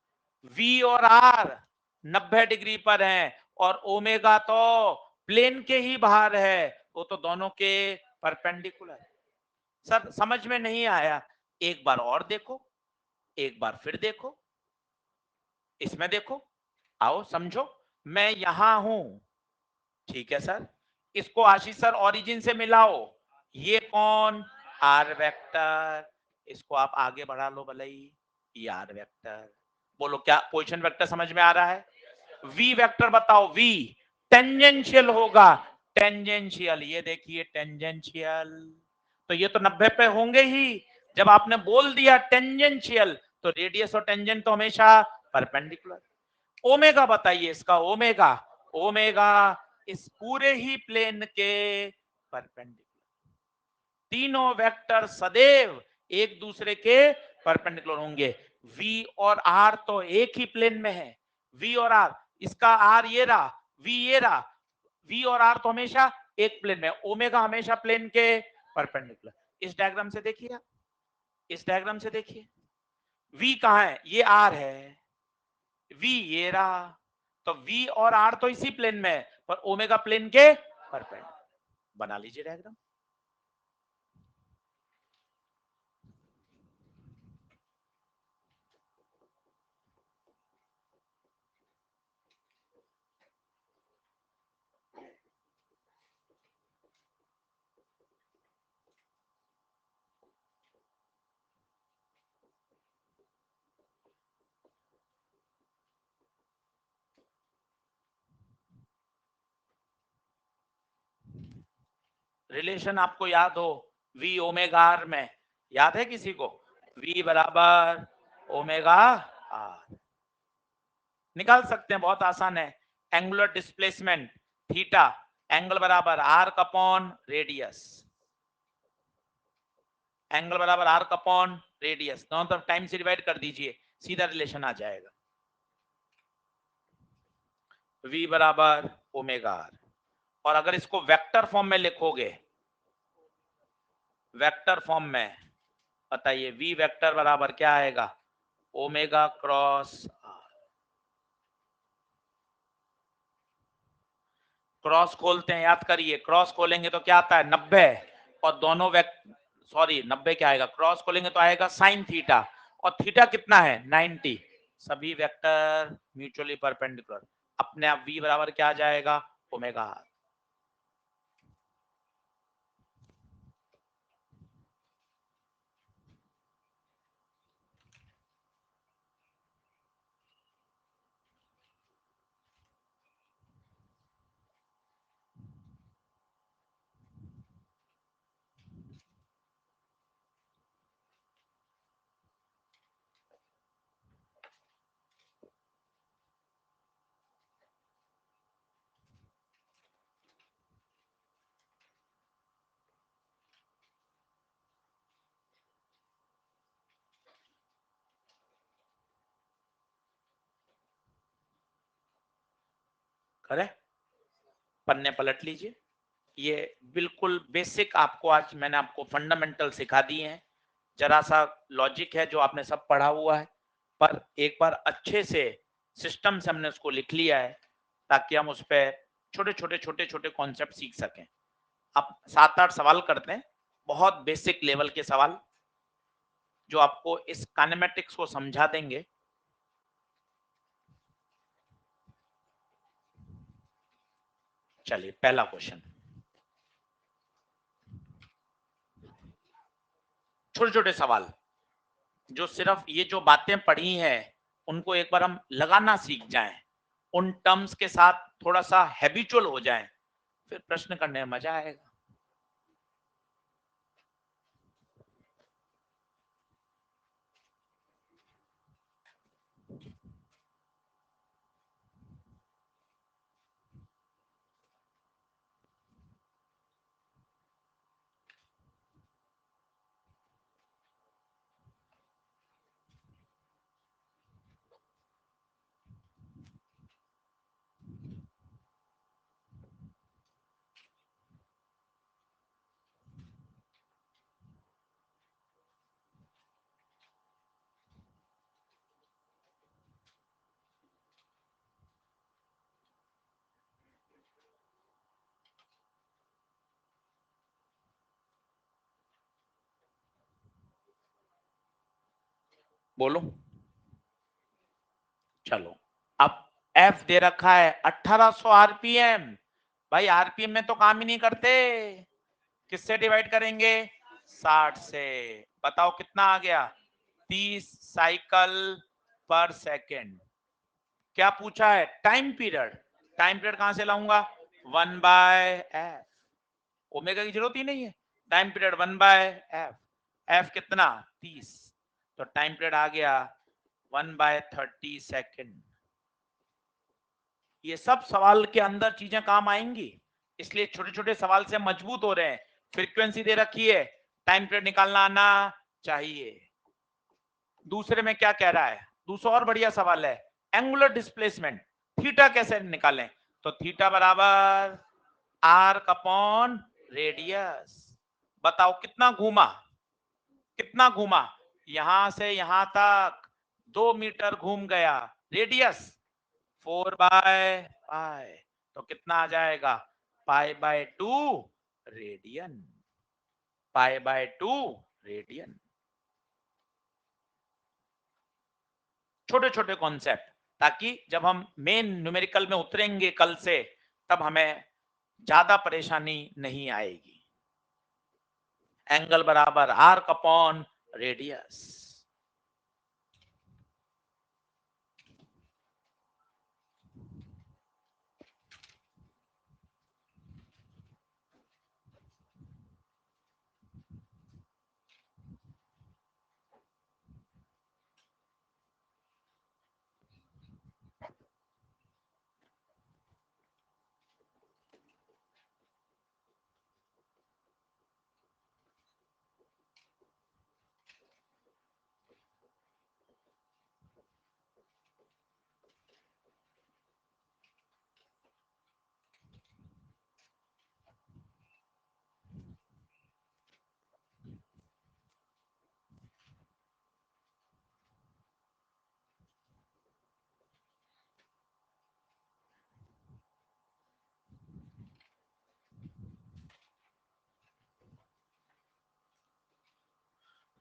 V और R 90 डिग्री पर हैं और ओमेगा तो प्लेन के ही बाहर है, वो तो दोनों के परपेंडिकुलर। सर समझ में नहीं आया, एक बार और देखो, एक बार फिर देखो, इसमें देखो, आओ समझो। मैं यहां हूं, ठीक है सर, इसको आशीष सर ओरिजिन से मिलाओ, ये कौन, आर वेक्टर, इसको आप आगे बढ़ा लो भले ही, ये आर वेक्टर। बोलो क्या पोजीशन वेक्टर समझ में आ रहा है। वी वेक्टर बताओ, वी टेंजेंशियल होगा, टेंजेंशियल, ये देखिए टेंजेंशियल, तो ये तो 90 पे होंगे ही। जब आपने बोल दिया टेंजेंशियल, तो रेडियस और टेंजेंट तो हमेशा परपेंडिकुलर। ओमेगा बताइए, इसका ओमेगा, ओमेगा इस पूरे ही प्लेन के परपेंडिकुलर। तीनों वेक्टर सदैव एक दूसरे के परपेंडिकुलर होंगे। वी और आर तो एक ही प्लेन में है, वी और आर, इसका आर ये रहा, वी ये रहा, वी और आर तो हमेशा एक प्लेन में, ओमेगा हमेशा प्लेन के परपेंडिकुलर। इस डायग्राम से देखिए, इस डायग्राम से देखिए, वी कहां है, ये आर है, वी ये रहा, तो वी और आर तो इसी प्लेन में है, पर ओमेगा प्लेन के परपेंडिकुलर। बना लीजिए डायग्राम। रिलेशन आपको याद हो, वी ओमेगा आर में, याद है किसी को, वी बराबर ओमेगा आर, निकाल सकते हैं, बहुत आसान है। एंगुलर डिस्प्लेसमेंट थीटा, एंगल बराबर आर अपॉन रेडियस, एंगल बराबर आर अपॉन रेडियस, दोनों तरफ टाइम से डिवाइड कर दीजिए, सीधा रिलेशन आ जाएगा। v बराबर ओमेगा आर। और अगर इसको वेक्टर फॉर्म में लिखोगे, वेक्टर फॉर्म में बताइए v वेक्टर बराबर क्या आएगा, ओमेगा क्रॉस आर। क्रॉस खोलते हैं, याद करिए, क्रॉस खोलेंगे तो क्या आता है 90, और दोनों सॉरी 90 क्या आएगा, क्रॉस खोलेंगे तो आएगा साइन थीटा, और थीटा कितना है 90। सभी वेक्टर म्यूचुअली परपेंडिकुलर, अपने आप v बराबर क्या आ जाएगा ओमेगा आर। करे, पन्ने पलट लीजिए। ये बिल्कुल बेसिक आपको आज मैंने आपको फंडामेंटल सिखा दिए हैं। जरा सा लॉजिक है जो आपने सब पढ़ा हुआ है, पर एक बार अच्छे से सिस्टम से हमने उसको लिख लिया है, ताकि हम उस पर छोटे छोटे छोटे छोटे कॉन्सेप्ट सीख सकें। आप 7-8 सवाल करते हैं, बहुत बेसिक लेवल के सवाल जो आपको इस काइनेमेटिक्स को समझा देंगे। चलिए पहला क्वेश्चन, छोटे छोटे सवाल जो सिर्फ ये जो बातें पढ़ी हैं उनको एक बार हम लगाना सीख जाएं, उन टर्म्स के साथ थोड़ा सा हैबिचुअल हो जाएं, फिर प्रश्न करने में मजा आएगा। बोलो। चलो, अब एफ दे रखा है 1800 आरपीएम। भाई आरपीएम में तो काम ही नहीं करते, किससे डिवाइड करेंगे 60 से। बताओ कितना आ गया 30 साइकिल पर सेकेंड। क्या पूछा है टाइम पीरियड, टाइम पीरियड कहां से लाऊंगा 1/f, ओमेगा की जरूरत ही नहीं है, टाइम पीरियड 1/f, f कितना 30, तो टाइम पीरियड आ गया 1/30 सेकेंड। ये सब सवाल के अंदर चीजें काम आएंगी, इसलिए छोटे छोटे सवाल से मजबूत हो रहे हैं। फ्रीक्वेंसी दे रखी है, टाइम पीरियड निकालना आना चाहिए। दूसरे में क्या कह रहा है, दूसरा और बढ़िया सवाल है, एंगुलर डिस्प्लेसमेंट थीटा कैसे निकालें, तो थीटा बराबर आर्क अपॉन रेडियस। बताओ कितना घूमा, कितना घूमा, यहां से यहां तक 2 मीटर घूम गया, रेडियस 4/पाई, तो कितना आ जाएगा पाई/2 रेडियन, पाई/2 रेडियन। छोटे छोटे कॉन्सेप्ट, ताकि जब हम मेन न्यूमेरिकल में उतरेंगे कल से, तब हमें ज्यादा परेशानी नहीं आएगी। एंगल बराबर arc upon radius.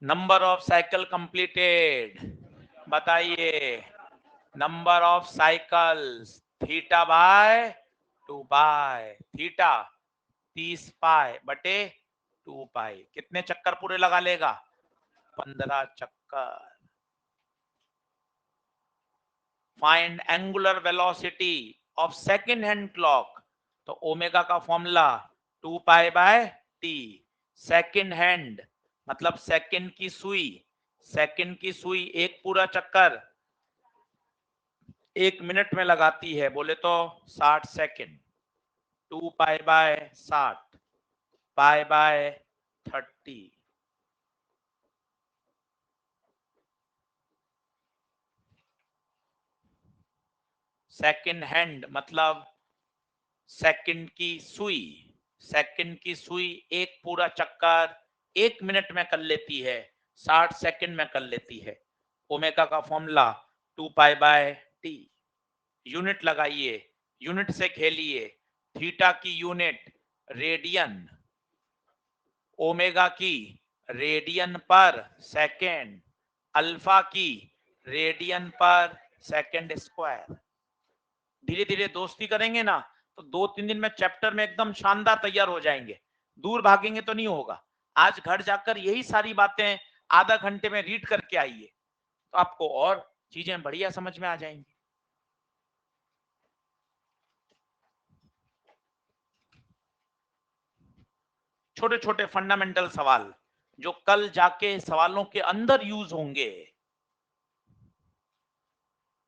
Number of cycle completed, बताइए number of cycles, theta by 2 pi, theta 30 pi बटे 2 पाई, कितने चक्कर पूरे लगा लेगा? 15 चक्कर। Find angular velocity of second hand clock, तो ओमेगा का formula 2 pi by T. Second hand मतलब सेकंड की सुई, सेकंड की सुई एक पूरा चक्कर 1 मिनट में लगाती है, बोले तो 60 second. 2 pi by 60 pi by 30। Second hand मतलब सेकंड की सुई, सेकंड की सुई एक पूरा चक्कर 1 मिनट में कर लेती है, 60 सेकंड में कर लेती है। ओमेगा का formula 2 pi by T. Unit लगाइए, यूनिट से खेलिए, थीटा की यूनिट रेडियन, ओमेगा की रेडियन पर सेकेंड, अल्फा की रेडियन पर सेकेंड स्क्वायर। धीरे धीरे दोस्ती करेंगे ना तो 2-3 दिन में चैप्टर में एकदम शानदार तैयार हो जाएंगे। दूर भागेंगे तो नहीं होगा। आज घर जाकर यही सारी बातें आधा घंटे में रीड करके आइए, तो आपको और चीजें बढ़िया समझ में आ जाएंगी। छोटे छोटे फंडामेंटल सवाल जो कल जाके सवालों के अंदर यूज होंगे,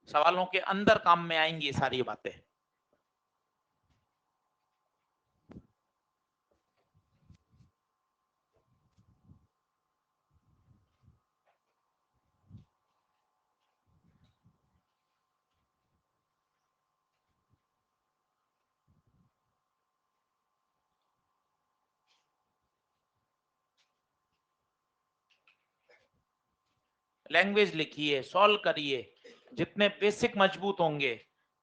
सवालों के अंदर काम में आएंगी ये सारी बातें। लैंग्वेज लिखिए, सॉल्व करिए, जितने बेसिक मजबूत होंगे।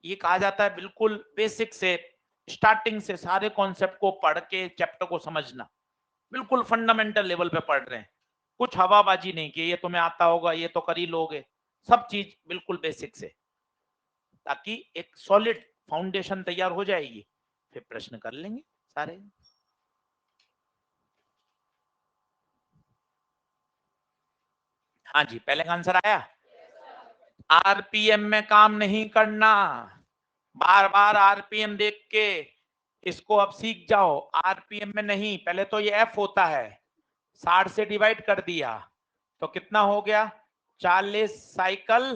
ये कहा जाता है बिल्कुल बेसिक से, स्टार्टिंग से सारे कॉन्सेप्ट को पढ़ के चैप्टर को समझना। बिल्कुल फंडामेंटल लेवल पे पढ़ रहे हैं, कुछ हवाबाजी नहीं की ये तुम्हें आता होगा ये तो कर ही लोगे, सब चीज बिल्कुल बेसिक से, ताकि एक सॉलिड फाउंडेशन तैयार हो जाएगी, फिर प्रश्न कर लेंगे सारे। हाँ जी, पहले का आंसर आया। आरपीएम में काम नहीं करना, बार बार आरपीएम देख के इसको अब सीख जाओ। आरपीएम में नहीं, पहले तो ये एफ होता है, 60 से डिवाइड कर दिया तो कितना हो गया? 40 साइकिल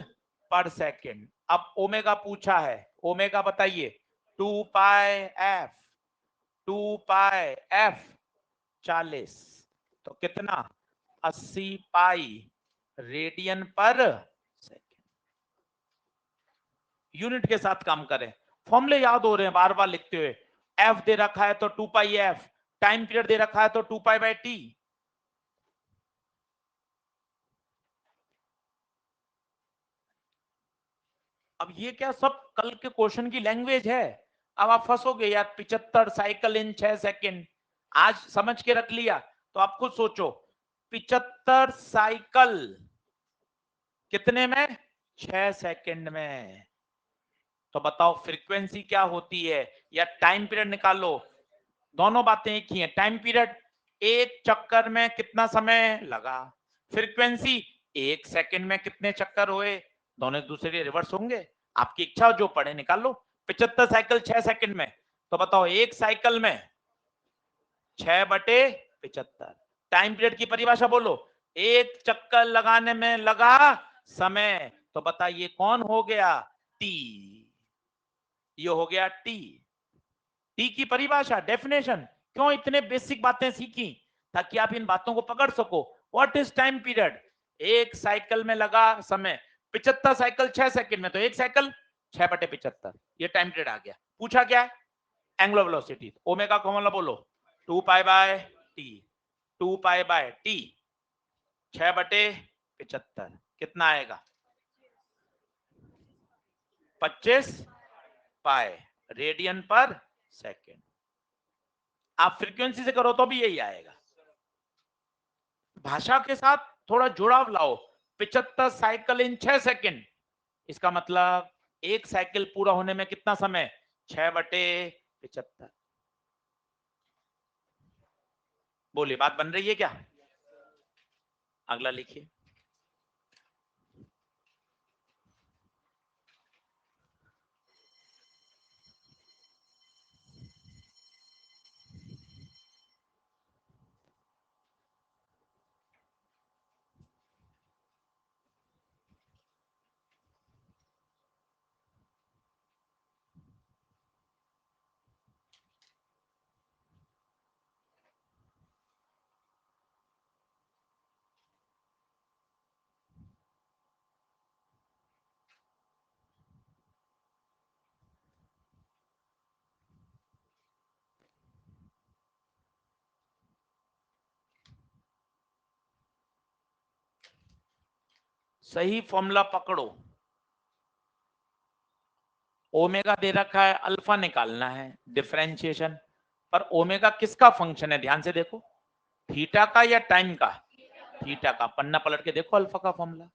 पर सेकेंड। अब ओमेगा पूछा है, ओमेगा बताइए। 2 पाई एफ, 2 पाई एफ 40, तो कितना? 80 पाई रेडियन पर सेकेंड। यूनिट के साथ काम करें, फॉर्मूले याद हो रहे हैं बार बार लिखते हुए। एफ दे रखा है तो 2 पाई एफ, टाइम पीरियड दे रखा है तो 2 पाई बाय टी। अब ये क्या सब कल के क्वेश्चन की लैंग्वेज है? अब आप फंसोगे यार, 75 साइकिल इन 6 सेकेंड। आज समझ के रख लिया तो आप खुद सोचो, 75 साइकिल कितने में? 6 सेकेंड में। तो बताओ फ्रीक्वेंसी क्या होती है, या टाइम पीरियड निकालो। दोनों बातें एक ही है। टाइम पीरियड एक चक्कर में कितना समय लगा, फ्रीक्वेंसी 1 सेकंड में कितने चक्कर हुए, दोनों एक दूसरे के रिवर्स होंगे। आपकी इच्छा जो पढ़े निकाल लो। 75 साइकिल 6 सेकंड में, तो बताओ एक साइकिल में 6/75। टाइम पीरियड की परिभाषा बोलो, एक चक्कर लगाने में लगा समय, तो बताइए कौन हो गया? टी। ये हो गया टी। टी की परिभाषा, डेफिनेशन। क्यों इतने बेसिक बातें सीखी? ताकि आप इन बातों को पकड़ सको। What is time period? एक साइकिल में लगा समय। 75 साइकिल 6 सेकंड में, तो एक साइकिल 6/75, ये टाइम पीरियड आ गया। पूछा क्या? Angular velocity. ओमेगा को मतलब बोलो 2 pi by T, 2 pi by T 6/75 कितना आएगा? 25 पाई रेडियन पर सेकेंड। आप फ्रीक्वेंसी से करो तो भी यही आएगा। भाषा के साथ थोड़ा जुड़ाव लाओ। 75 साइकिल इन 6 सेकंड, इसका मतलब एक साइकिल पूरा होने में कितना समय? 6/75। बोलिए, बात बन रही है क्या? अगला लिखिए। सही फॉर्मूला पकड़ो। ओमेगा दे रखा है, अल्फा निकालना है, डिफरेंशिएशन। पर ओमेगा किसका फंक्शन है? ध्यान से देखो, थीटा का या टाइम का? थीटा का। पन्ना पलट के देखो अल्फा का फॉर्मूला।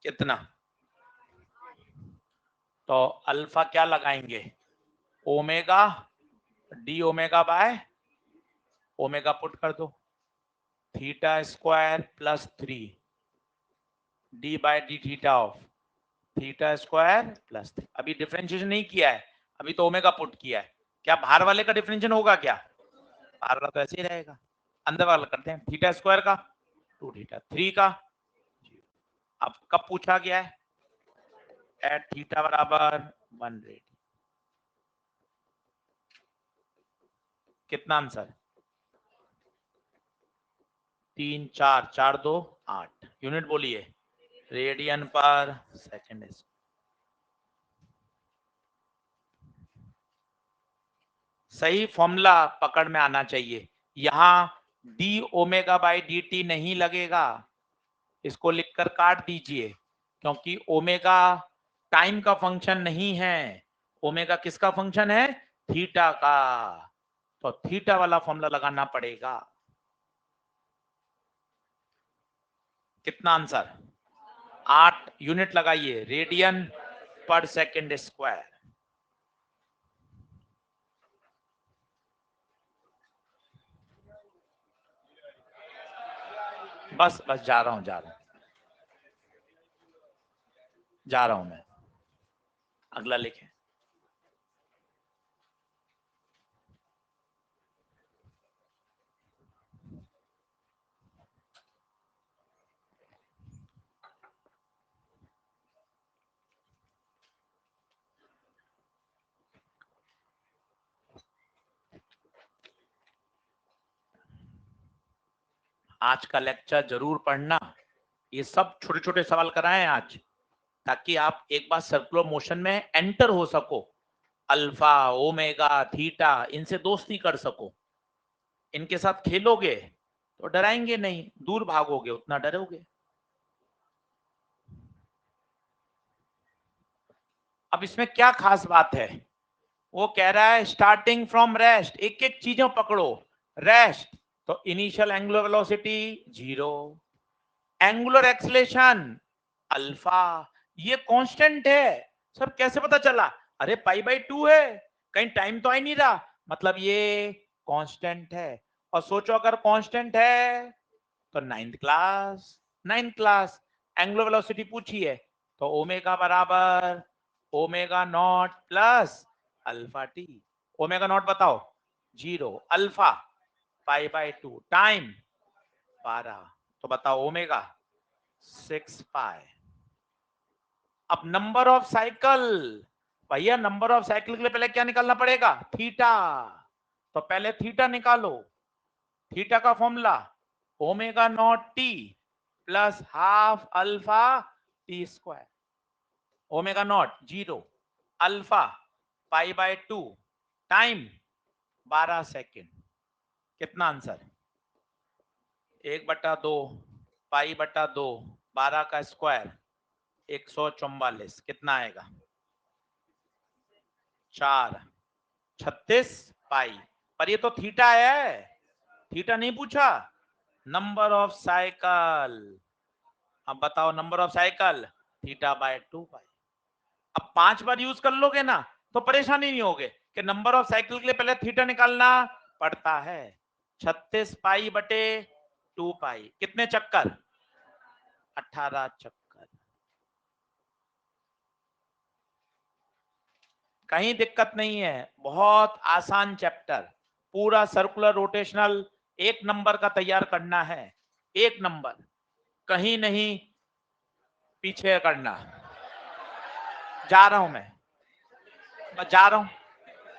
कितना? तो अल्फा क्या लगाएंगे? Omega D omega by omega put कर दो, theta square plus 3 D by D theta of theta square plus 3। अभी डिफरेंशिएशन नहीं किया है, अभी तो ओमेगा पुट किया है। क्या बाहर वाले का डिफरेंशिएशन होगा क्या? बाहर वाला तो ऐसे ही रहेगा। अंदर वाला करते हैं, थीटा स्क्वायर का 2 थीटा 3 का। अब कब पूछा गया है? एट थीटा बराबर 180। कितना आंसर? 3 4 4 2 8। यूनिट बोलिए, रेडियन पर सेकेंड। सही फॉर्मूला पकड़ में आना चाहिए। यहां D omega by D T नहीं लगेगा, इसको लिखकर काट दीजिए, क्योंकि ओमेगा टाइम का फंक्शन नहीं है। ओमेगा किसका फंक्शन है? थीटा का। तो थीटा वाला फॉर्मूला लगाना पड़ेगा। कितना आंसर? 8। यूनिट लगाइए, रेडियन पर सेकेंड स्क्वायर। बस बस जा रहा हूं जा रहा हूं मैं। अगला लिखें। आज का लेक्चर जरूर पढ़ना, ये सब छोटे छोटे सवाल कराएं आज, ताकि आप एक बार सर्कुलर मोशन में एंटर हो सको। अल्फा ओमेगा थीटा, इनसे दोस्ती कर सको। इनके साथ खेलोगे तो डराएंगे नहीं, दूर भागोगे उतना डरोगे। अब इसमें क्या खास बात है? वो कह रहा है स्टार्टिंग फ्रॉम रेस्ट, एक एक चीजों पकड़ो। रेस्ट तो initial angular velocity 0, angular acceleration alpha, ये कांस्टेंट है। सर कैसे पता चला? अरे पाई/2 है, कहीं टाइम तो आ ही नहीं रहा, मतलब ये कांस्टेंट है। और सोचो अगर कांस्टेंट है तो नाइन्थ क्लास एंगुलर वेलोसिटी पूछी है, तो ओमेगा बराबर omega naught plus alpha T. Omega naught बताओ 0, अल्फा पाई/2, टाइम 12, तो बताओ ओमेगा 6 पाई। अब नंबर ऑफ साइकिल, भैया नंबर ऑफ साइकिल के लिए पहले क्या निकालना पड़ेगा? थीटा। तो पहले थीटा निकालो। थीटा का formula omega naught T plus half alpha T square. Omega not 0, alpha pi by 2, time 12 second. कितना आंसर? 1/2 पाई बटा 2, 12 का स्क्वायर 144। कितना आएगा? 4, 36 पाई। पर ये तो थीटा है, थीटा नहीं पूछा। Number of cycle. अब बताओ number of cycle theta by 2 पाई। अब 5 बार यूज कर लोगे ना तो परेशानी नहीं होगे कि नंबर ऑफ साइकिल के लिए पहले थीटा निकालना पड़ता है। 36 पाई बटे 2 पाई, कितने चक्कर? 18 चक्कर। कहीं दिक्कत नहीं है, बहुत आसान चैप्टर। पूरा सर्कुलर रोटेशनल 1 नंबर का तैयार करना है, 1 नंबर, कहीं नहीं पीछे करना। जा रहा हूं मैं, बस जा रहा हूं,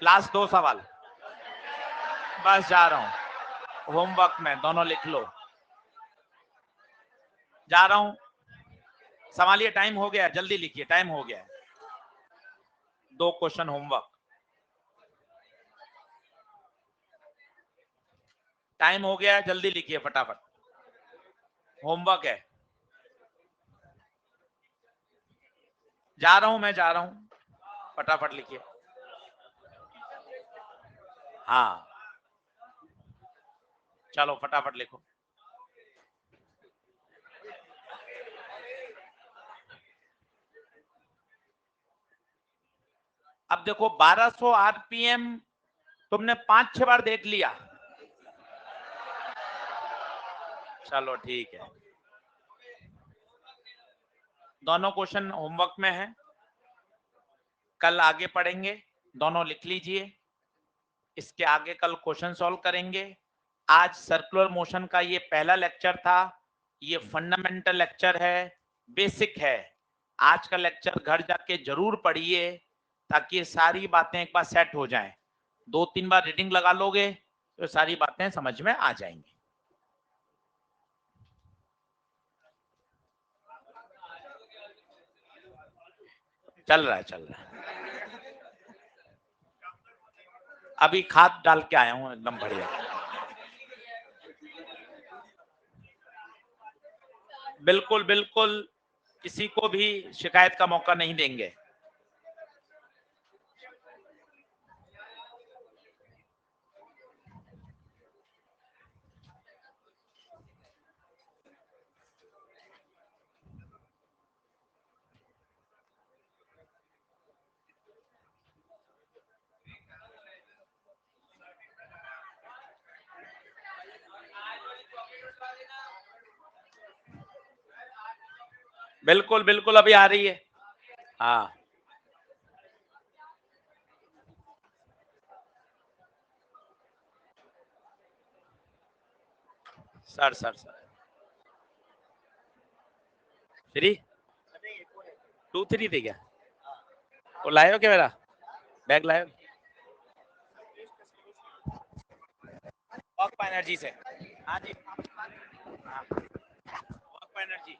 लास्ट 2 सवाल, बस जा रहा हूं। होमवर्क में दोनों लिख लो, जा रहा हूं। संभालिए, टाइम हो गया, जल्दी लिखिए, टाइम हो गया है। 2 क्वेश्चन होमवर्क, टाइम हो गया है, जल्दी लिखिए फटाफट, होमवर्क है। जा रहा हूं मैं, जा रहा हूं, फटाफट लिखिए। हाँ चलो फटाफट लिखो। अब देखो 1200 आरपीएम तुमने 5-6 बार देख लिया, चलो ठीक है। दोनों क्वेश्चन होमवर्क में है, कल आगे पढ़ेंगे, दोनों लिख लीजिए। इसके आगे कल क्वेश्चन सॉल्व करेंगे। आज सर्कुलर मोशन का ये पहला लेक्चर था, ये फंडामेंटल लेक्चर है, बेसिक है। आज का लेक्चर घर जाके जरूर पढ़िए ताकि ये सारी बातें एक बार सेट हो जाएं। 2-3 बार रीडिंग लगा लोगे तो सारी बातें समझ में आ जाएंगी। चल रहा है, चल रहा है। अभी खाद डाल के आया हूं, एकदम बढ़िया। बिल्कुल बिल्कुल, किसी को भी शिकायत का मौका नहीं देंगे। बिल्कुल बिल्कुल, अभी आ रही है। हाँ सर, सर सर 3 2-3 थे क्या? वो लाए हो क्या मेरा बैग? लाए हो? वर्क एनर्जी से। हाँ जी, हाँ, वर्क एनर्जी।